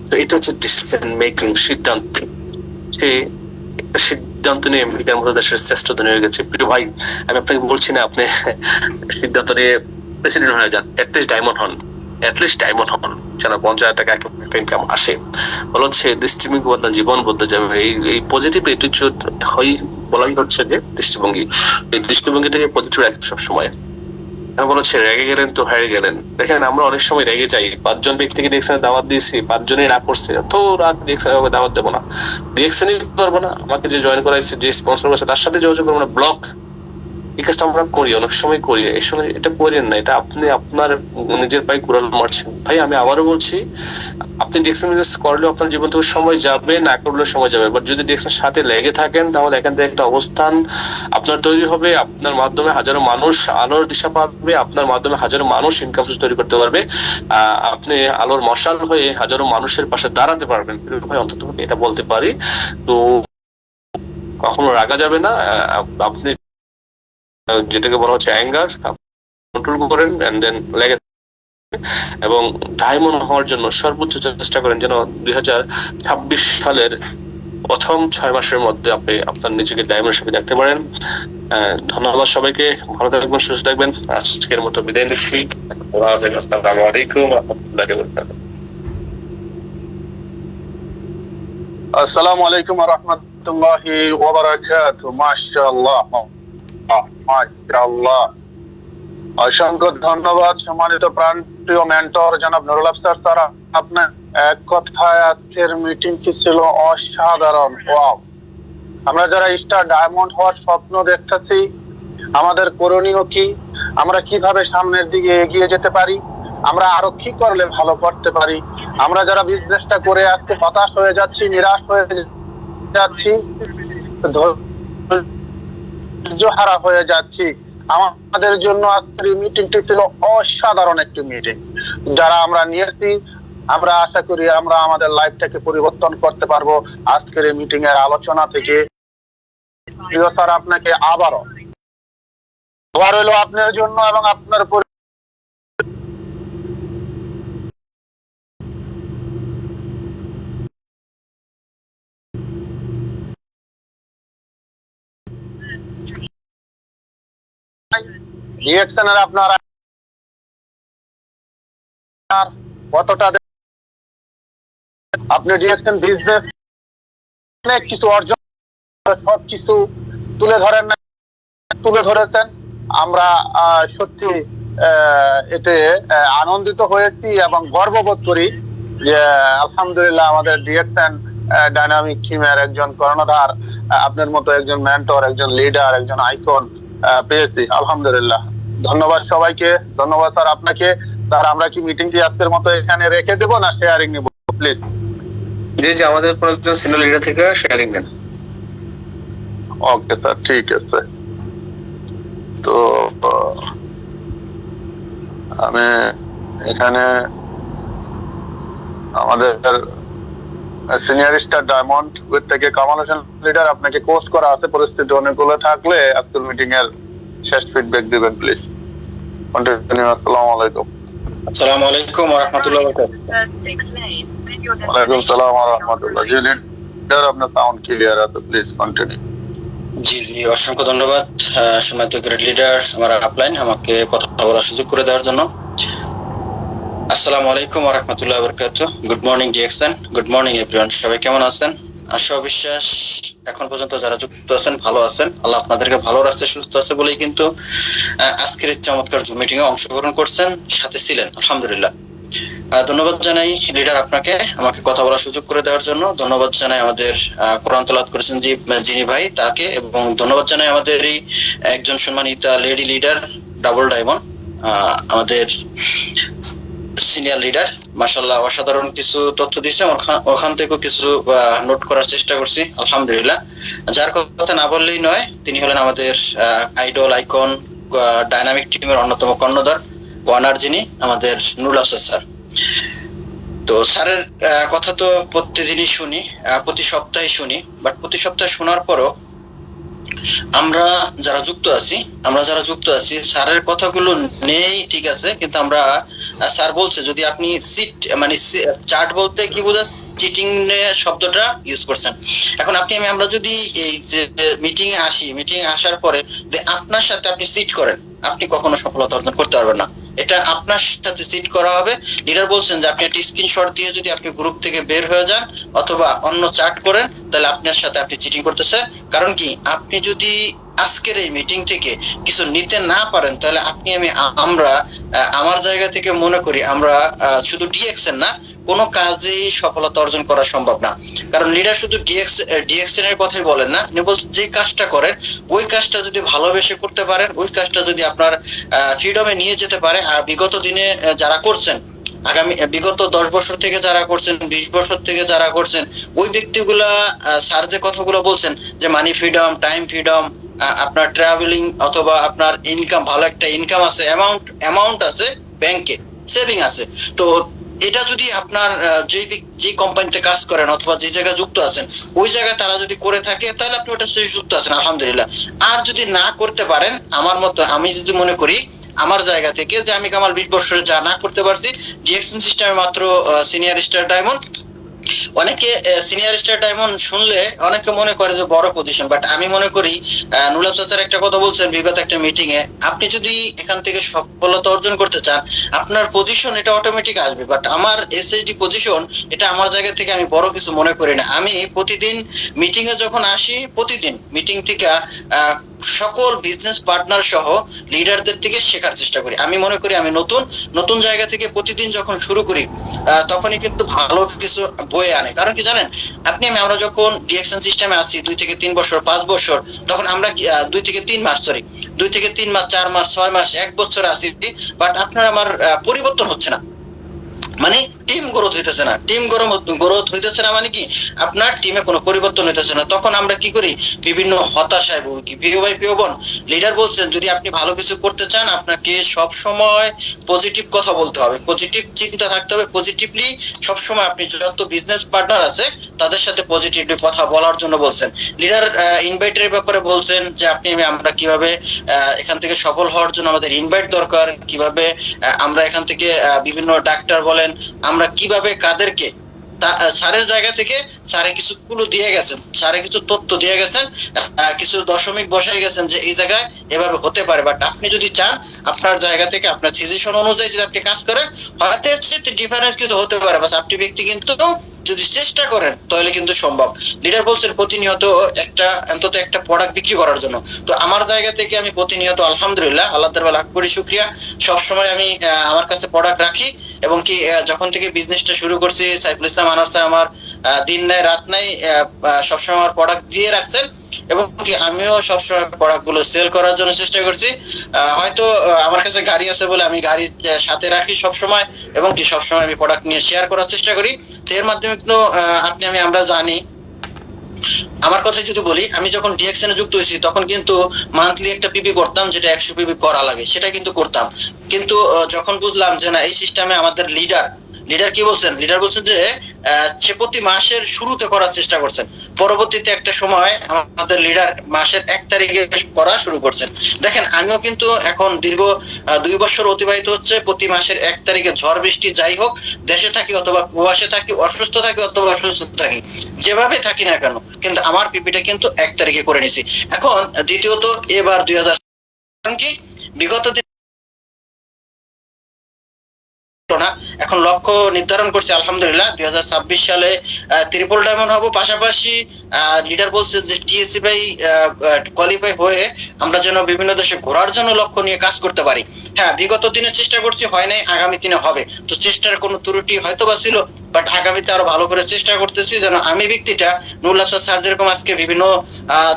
তো এটা হচ্ছে ডিসিশন মেকিং, সিদ্ধান্ত। সে একটা সিদ্ধান্ত নিয়ে আমেরিকার মতো দেশের শ্রেষ্ঠ ধনী হয়ে গেছে। প্রিয় ভাই, আমি আপনাকে বলছি না আপনি সিদ্ধান্ত নিয়ে প্রেসিডেন্ট হয়ে যান, অ্যাটলিস্ট ডায়মন্ড হন, যেন 50,000 টাকা একটা ইনকাম আসে। বলা হচ্ছে দৃষ্টিভঙ্গি বদলান, জীবন বদলে যাবে। এই পজিটিভ অ্যাটিটিউড বলাই হচ্ছে যে দৃষ্টিভঙ্গি, এই দৃষ্টিভঙ্গিটাকে পজিটিভ রাখবে সবসময়। বলা হচ্ছে রেগে গেলেন তো হেরে গেলেন। দেখেন, আমরা অনেক সময় রেগে যাই। 5 জন ব্যক্তিকে ডিএকশনে দাওয়াত দিয়েছি, 5 জনই না করছে, তো রাত ডিএকশনে দাওয়াত দেবো না, ডিএকশনই করবো না, আমাকে যে জয়েন করাইছে, যে স্পন্সর করেছে তার সাথে যোগাযোগ করবো না, ব্লক। এই কাজটা আমরা করি, অনেক সময় করি। এই সময় এটা করেন না, এটা আপনি আপনার নিজের পায়ে কুড়াল মারছেন। ভাই, আমি আবারও বলছি, আপনি ডিএকশন বিজনেস করলেও আপনার জীবন থেকে সময় যাবে, না করলেও সময় যাবে। বাট যদি ডিএকশনের সাথে লেগে থাকেন, তাহলে এখান থেকে একটা অবস্থান আপনার তৈরি হবে। আপনার মাধ্যমে হাজারো মানুষ আলোর দিশা পাবে, আপনার মাধ্যমে হাজারো মানুষ ইনকাম সোর্স তৈরি করতে পারবে। আপনি আলোর মশাল হয়ে হাজারো মানুষের পাশে দাঁড়াতে পারবেন। ভাই, অন্তত এটা বলতে পারি। তো কখনো রাগা যাবে না। আপনি যেটাকে বলা হচ্ছে অ্যাঙ্গার, কন্ট্রোল করেন এন্ড দেন লেগে, এবং ডায়মন্ড হওয়ার জন্য সর্বোচ্চ চেষ্টা করেন যেন 2026 সালের প্রথম 6 মাসের মধ্যে আপনি আপনার নিজেকে ডায়মন্ড হিসেবে দেখতে পারেন। ধন্যবাদ সবাইকে, ভালো থাকবেন, সুস্থ থাকবেন। আজকের মতো বিদায় নিচ্ছি। আসসালামু আলাইকুম ওয়া রাহমাতুল্লাহি ওয়া বারাকাতুহু। আসসালামু আলাইকুম ওয়া রাহমাতুল্লাহি ওয়া বারাকাতুহু। মাশাআল্লাহ, মাশাআল্লাহ। অসংখ্য ধন্যবাদ সম্মানিত প্রাণপ্রিয় মেন্টর জনাব নুরুল আফসার স্যার। আপনার এক কথায় আজকের মিটিংটি ছিল অসাধারণ। ওয়াও! আমরা যারা স্টার ডায়মন্ড হওয়ার স্বপ্ন দেখতেছি, আমাদের করণীয় কি, আমরা কিভাবে সামনের দিকে এগিয়ে যেতে পারি, আমরা আরো কি করলে ভালো করতে পারি, আমরা যারা বিজনেসটা করে আজকে হতাশ হয়ে যাচ্ছি, নিরাশ হয়ে যাচ্ছি, ধৈর্যহারা হয়ে যাচ্ছি, আমাদের জন্য আজকের এই মিটিংটি ছিল অসাধারণ একটি মিটিং। যারা আমরা নিয়েছি, আমরা আশা করি আমরা আমাদের লাইফটাকে পরিবর্তন করতে পারবো আজকের এই মিটিং এর আলোচনা থেকে। প্রিয় স্যার, আপনাকে আবারও দোয়া রইল আপনার জন্য এবং আপনার রিঅ্যাকশনের আপনার কতটা আপনি রিঅ্যাকশন বিজনেস অনেক কিছু অর্জন, সব কিছু তুলে ধরেছেন। আমরা সত্যি এতে আনন্দিত হয়েছি এবং গর্ববোধ করি যে আলহামদুলিল্লাহ আমাদের ডিএকশন ডাইনামিক টিমের একজন কর্ণধার, আপনার মতো একজন মেন্টর, একজন লিডার, একজন আইকন পেয়েছি আলহামদুলিল্লাহ। ধন্যবাদ সবাইকে, ধন্যবাদ স্যার আপনাকে। স্যার আমরা কি মিটিংটি আজকের মতো এখানে রেখে দেবো না শেয়ারিং নেব প্লিজ? জি আমাদের কোন একজন সিনিয়র লিডার থেকে শেয়ারিং দেন। ওকে স্যার, ঠিক আছে। তো আমি এখানে আমাদের সিনিয়র স্টার ডায়মন্ড উইথ থেকে কামাল হোসেন লিডার, আপনাকে পোস্ট করা আছে। পরিস্থিতি অনুকূল থাকলে আজকের মিটিং এর শেষ ফিডব্যাক দিবেন প্লিজ। কন্টিনিউ। আসসালামু আলাইকুম। আসসালামু আলাইকুম ওয়া রাহমাতুল্লাহি ওয়া বারাকাতুহু। ওয়ালাইকুম আসসালাম ওয়া রাহমাতুল্লাহ। জি লিডার, আপনার সাউন্ড ক্লিয়ার আছে, প্লিজ কন্টিনিউ। জি অসংখ্য ধন্যবাদ সম্মানিত গ্রেড লিডার আমার আপলাইন আমাকে কথা বলার সুযোগ করে দেওয়ার জন্য। আসসালামু আলাইকুম ওয়া রাহমাতুল্লাহি ওয়া বারাকাতুহু। Good morning DXN, good morning everyone. সবাই কেমন আছেন? আশা বিশ্বাস এখন পর্যন্ত যারা যুক্ত আছেন ভালো আছেন। আল্লাহ আপনাদেরকে ভালো রাখছে, সুস্থ আছে বলেই কিন্তু আজকের এই চমৎকার জুম মিটিং এ অংশগ্রহণ করছেন, সাথে ছিলেন। আলহামদুলিল্লাহ। ধন্যবাদ জানাই লিডার আপনাকে আমাকে কথা বলার সুযোগ করে দেওয়ার জন্য। ধন্যবাদ জানাই আমাদের কোরআন তেলাওয়াত করেছেন যিনি ভাই তাকে, এবং ধন্যবাদ জানাই আমাদের এই একজন সম্মানিতা লেডি লিডার ডাবল ডায়মন্ড, আমাদের সিনিয়র লিডার। মাশাআল্লাহ অসাধারণ কিছু তথ্য দিয়েছে, ওখান থেকে কিছু নোট করার চেষ্টা করছি। আলহামদুলিল্লাহ। যার কথা না বললেই নয়, তিনি হলেন আমাদের আইডল আইকন ডাইনামিক টিমের অন্যতম কর্ণধার ওয়ানার, যিনি আমাদের নুরুল আফসার স্যার। তো স্যারের কথা তো প্রতিদিনই শুনি, প্রতি সপ্তাহে শুনি, বাট প্রতি সপ্তাহে শোনার পরও আমরা যারা যুক্ত আছি স্যারের কথাগুলো নেই, ঠিক আছে, কিন্তু আমরা স্যার বলছে যদি আপনি সিট মানে চার্ট বলতে কি বোঝায়, চিটিং শব্দটা ইউজ করছেন। এখন আমরা যদি এই যে মিটিং এ আসার পরে আপনার সাথে আপনি সিট করেন, আপনি কখনো সফলতা অর্জন করতে পারবেন না। এটা আপনার সাথে সিট করা হবে। লিডার বলছেন যে আপনি একটা স্ক্রিনশট দিয়ে যদি আপনি গ্রুপ থেকে বের হয়ে যান অথবা অন্য চ্যাট করেন, তাহলে আপনার সাথে আপনি চিটিং করতেছেন। কারণ কি, আপনি যদি আজকের এই মিটিং থেকে কিছু নিতে না পারেন, তাহলে আমরা আমার জায়গা থেকে মনে করি আমরা শুধু ডিএক্সএন না, কোনো কাজেই সফলতা অর্জন করা সম্ভব না। কারণ লিডার শুধু ডিএক্সএন এর কথাই বলেন না, উনি বলছেন যে কাজটা করেন ওই কাজটা যদি ভালোবেসে করতে পারেন, ওই কাজটা যদি আপনার ফ্রিডমে নিয়ে যেতে পারে। আর বিগত দিনে যারা করছেন, বিগত 10 বছর থেকে যারা করছেন, 20 বছর থেকে যারা করছেন, ওই ব্যক্তিগুলা স্যার যে কথাগুলো বলছেন যে মানি ফ্রিডম, টাইম ফ্রিডম, আপনার ট্রাভেলিং অথবা আপনার ইনকাম, ভালো একটা ইনকাম আছে, অ্যামাউন্ট আছে ব্যাংকে, সেভিং আছে। তো এটা যদি আপনার যে কোম্পানিতে কাজ করেন অথবা যে জায়গায় যুক্ত আছেন, ওই জায়গায় তারা যদি করে থাকে, তাহলে আপনি ওটা সাথে যুক্ত আছেন, আলহামদুলিল্লাহ। আর যদি না করতে পারেন, আমার মতো আমি যদি মনে করি আমার জায়গা থেকে যে আমি কামাল 20 বছরে যা না করতে পারছি, ডিএক্সএন সিস্টেমে মাত্র সিনিয়র স্টার ডায়মন্ড। অনেকে সিনিয়র স্টার ডায়মন্ড শুনলে অনেকে মনে করে যে বড় পজিশন, বাট আমি মনে করি নুরুল আফসার স্যার একটা কথা বলছেন বিগত একটা মিটিং এ, আপনি যদি এখান থেকে সফলতা অর্জন করতে চান, আপনার পজিশন এটা অটোমেটিক আসবে। বাট আমার এসএসডি পজিশন এটা আমার জায়গা থেকে আমি বড় কিছু মনে করি না। আমি প্রতিদিন মিটিং এ যখন আসি, প্রতিদিন মিটিং থেকে সকল বিজনেস পার্টনার সহ লিডারদের থেকে শেখার চেষ্টা করি। আমি মনে করি আমি নতুন জায়গা থেকে প্রতিদিন যখন শুরু করি, তখনই কিন্তু ভালো কিছু বয়ে আনে। কারণ কি জানেন, আমরা যখন ডিএক্সএন সিস্টেমে আসি 2 থেকে 3 বছর, 5 বছর, তখন আমরা 2 থেকে 3 মাস, 4 মাস, 6 মাস, 1 বছর আসি, বাট আপনার আমার পরিবর্তন হচ্ছে না। মানে টিম গ্রোথ হইতেছে না, মানে কি আপনার টিমে কোনো পরিবর্তন হইতেছে না। তখন আমরা কি করি, বিভিন্ন হতাশায় ভুগি। প্রিয় ভাই, প্রিয় বোন, লিডার বলছেন যদি আপনি ভালো কিছু করতে চান, আপনাকে সব সময় পজিটিভ কথা বলতে হবে, পজিটিভ চিন্তা থাকতে হবে, পজিটিভলি সব সময় আপনি যত বিজনেস পার্টনার আছে তাদের সাথে পজিটিভলি কথা বলার জন্য বলছেন। লিডার ইনভাইটের ব্যাপারে বলছেন যে আমরা কিভাবে এখান থেকে সফল হওয়ার জন্য আমাদের ইনভাইট দরকার, কিভাবে আমরা এখান থেকে বিভিন্ন ডাক্তার বলেন, আমরা কিভাবে কাদেরকে স্যারের জায়গা থেকে স্যারে কিছু ক্লু দিয়ে গেছেন, স্যারে কিছু তথ্য দিয়ে গেছেন, কিছু দশমিক বসাই গেছেন যে এই জায়গায় এভাবে হতে পারে। বাট আপনি যদি চান আপনার জায়গা থেকে আপনার সিচুয়েশন অনুযায়ী যদি আপনি কাজ করেন, হয়তো এর চেয়ে ডিফারেন্স কিন্তু হতে পারে, বাট আপনি ব্যক্তি কিন্তু যদি চেষ্টা করেন তাহলে কিন্তু সম্ভব। লিডার বলছেন প্রতিনিয়ত অন্তত একটা প্রোডাক্ট বিক্রি করার জন্য। তো আমার জায়গা থেকে আমি প্রতিনিয়ত আলহামদুলিল্লাহ আল্লাহ তাআলা লাখ কোটি শুকরিয়া, সবসময় আমি আমার কাছে প্রোডাক্ট রাখি। এবং কি যখন থেকে বিজনেসটা শুরু করছি, সাইফুল ইসলাম আনোয়ার স্যার আমার দিন নাই রাত নাই সবসময় আমার প্রোডাক্ট দিয়ে রাখছেন। এবং কি আমিও সবসময় প্রোডাক্টগুলো সেল করার জন্য চেষ্টা করছি। হয়তো আমার কাছে গাড়ি আছে বলে আমি গাড়ি সাথে রাখি সবসময়, এবং কি সবসময় আমি প্রোডাক্ট নিয়ে শেয়ার করার চেষ্টা করি। তো এর মাধ্যমে কিন্তু আমরা জানি, আমার কথা যদি বলি, আমি যখন ডিএক্সএন এ যুক্ত হয়েছি তখন কিন্তু মান্থলি একটা পিপি করতাম, যেটা 100 পিপি করা লাগে সেটা কিন্তু করতাম। কিন্তু যখন বুঝলাম যে না, এই সিস্টেমে আমাদের লিডার কি বলছেন, লিডার বলছেন যে সে প্রতি মাসের শুরুতে করার চেষ্টা করছেন, পরবর্তীতে একটা সময় আমাদের লিডার মাসের 1 তারিখে করা শুরু করছেন। দেখেন, আমিও কিন্তু এখন দীর্ঘ 2 বছর অতিবাহিত হচ্ছে, প্রতি মাসের 1 তারিখে ঝড় বৃষ্টি যাই হোক, দেশে থাকি অথবা প্রবাসে থাকি, অসুস্থ থাকি অথবা অসুস্থ থাকি, যেভাবে থাকি না কেন, কিন্তু আমার পিপিটা কিন্তু 1 তারিখে করে নিছি। এখন দ্বিতীয়ত, এবার 2000 কি বিগত না, এখন লক্ষ্য নির্ধারণ করছি আলহামদুলিল্লাহ 2026 সালে ট্রিপল ডায়মন্ড হব। পাশাপাশি লিডার বলছে যে টিএসসি বাই কোয়ালিফাই হয়ে আমরা যেন বিভিন্ন দেশে ঘোরার জন্য লক্ষ্য নিয়ে কাজ করতে পারি। হ্যাঁ, বিগত দিনে চেষ্টা করছি, হয় নাই, আগামী দিনে হবে। তো চেষ্টার কোনো ত্রুটি হয়তো বা ছিল, বাট আগামীতে আরো ভালো করে চেষ্টা করতেছি যেন আমি ব্যক্তিটা, নুরুল আফসার স্যার যেরকম আজকে বিভিন্ন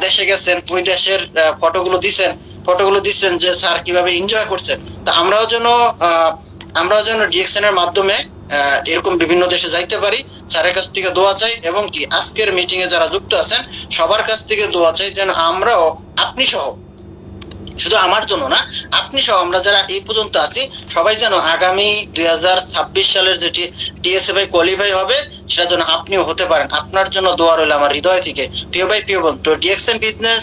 দেশে গেছেন, ওই দেশের ফটোগুলো দিচ্ছেন যে স্যার কিভাবে এনজয় করছেন, তা আমরাও যেন ডিএক্সএন এর মাধ্যমে এরকম বিভিন্ন দেশে যাইতে পারি। স্যারের কাছ থেকে দোয়া চাই, এবং কি আজকের মিটিং এ যারা যুক্ত আছেন সবার কাছ থেকে দোয়া চাই যেন আমরাও, আপনি সহ, শুধু আমার জন্য না, আপনি সহ আমরা যারা এই পর্যন্ত আছি সবাই যেন আগামী 2026 সালের যে টিএসএ বাই কোয়ালিফাই হবে সেটা যেন আপনিও হতে পারেন। আপনার জন্য দোয়া রইল আমার হৃদয় থেকে। প্রিয় ভাই, প্রিয় বোন, তো ডিএক্সএন বিজনেস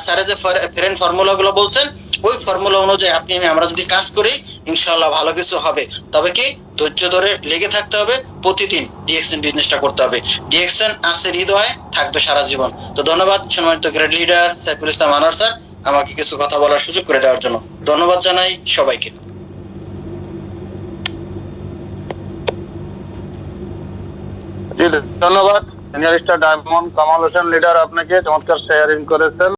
স্যারের যে ফ্রেন্ড ফর্মুলা গুলো বলছেন, ওই ফর্মুলা অনুযায়ী আমরা যদি কাজ করি ইনশাআল্লাহ ভালো কিছু হবে। তবে কি ধৈর্য ধরে লেগে থাকতে হবে, প্রতিদিন ডিএক্সএন বিজনেসটা করতে হবে। ডিএক্সএন আছে হৃদয়ে, থাকবে সারা জীবন। তো ধন্যবাদ সম্মানিত grade leader Saiful Islam Anwar sir, আমাকে কিছু কথা বলার সুযোগ করে দেওয়ার জন্য ধন্যবাদ জানাই সবাইকে। জি ধন্যবাদ senior star diamond Kamal Hossain leader, আপনাকে চমৎকার শেয়ারিং করেছেন।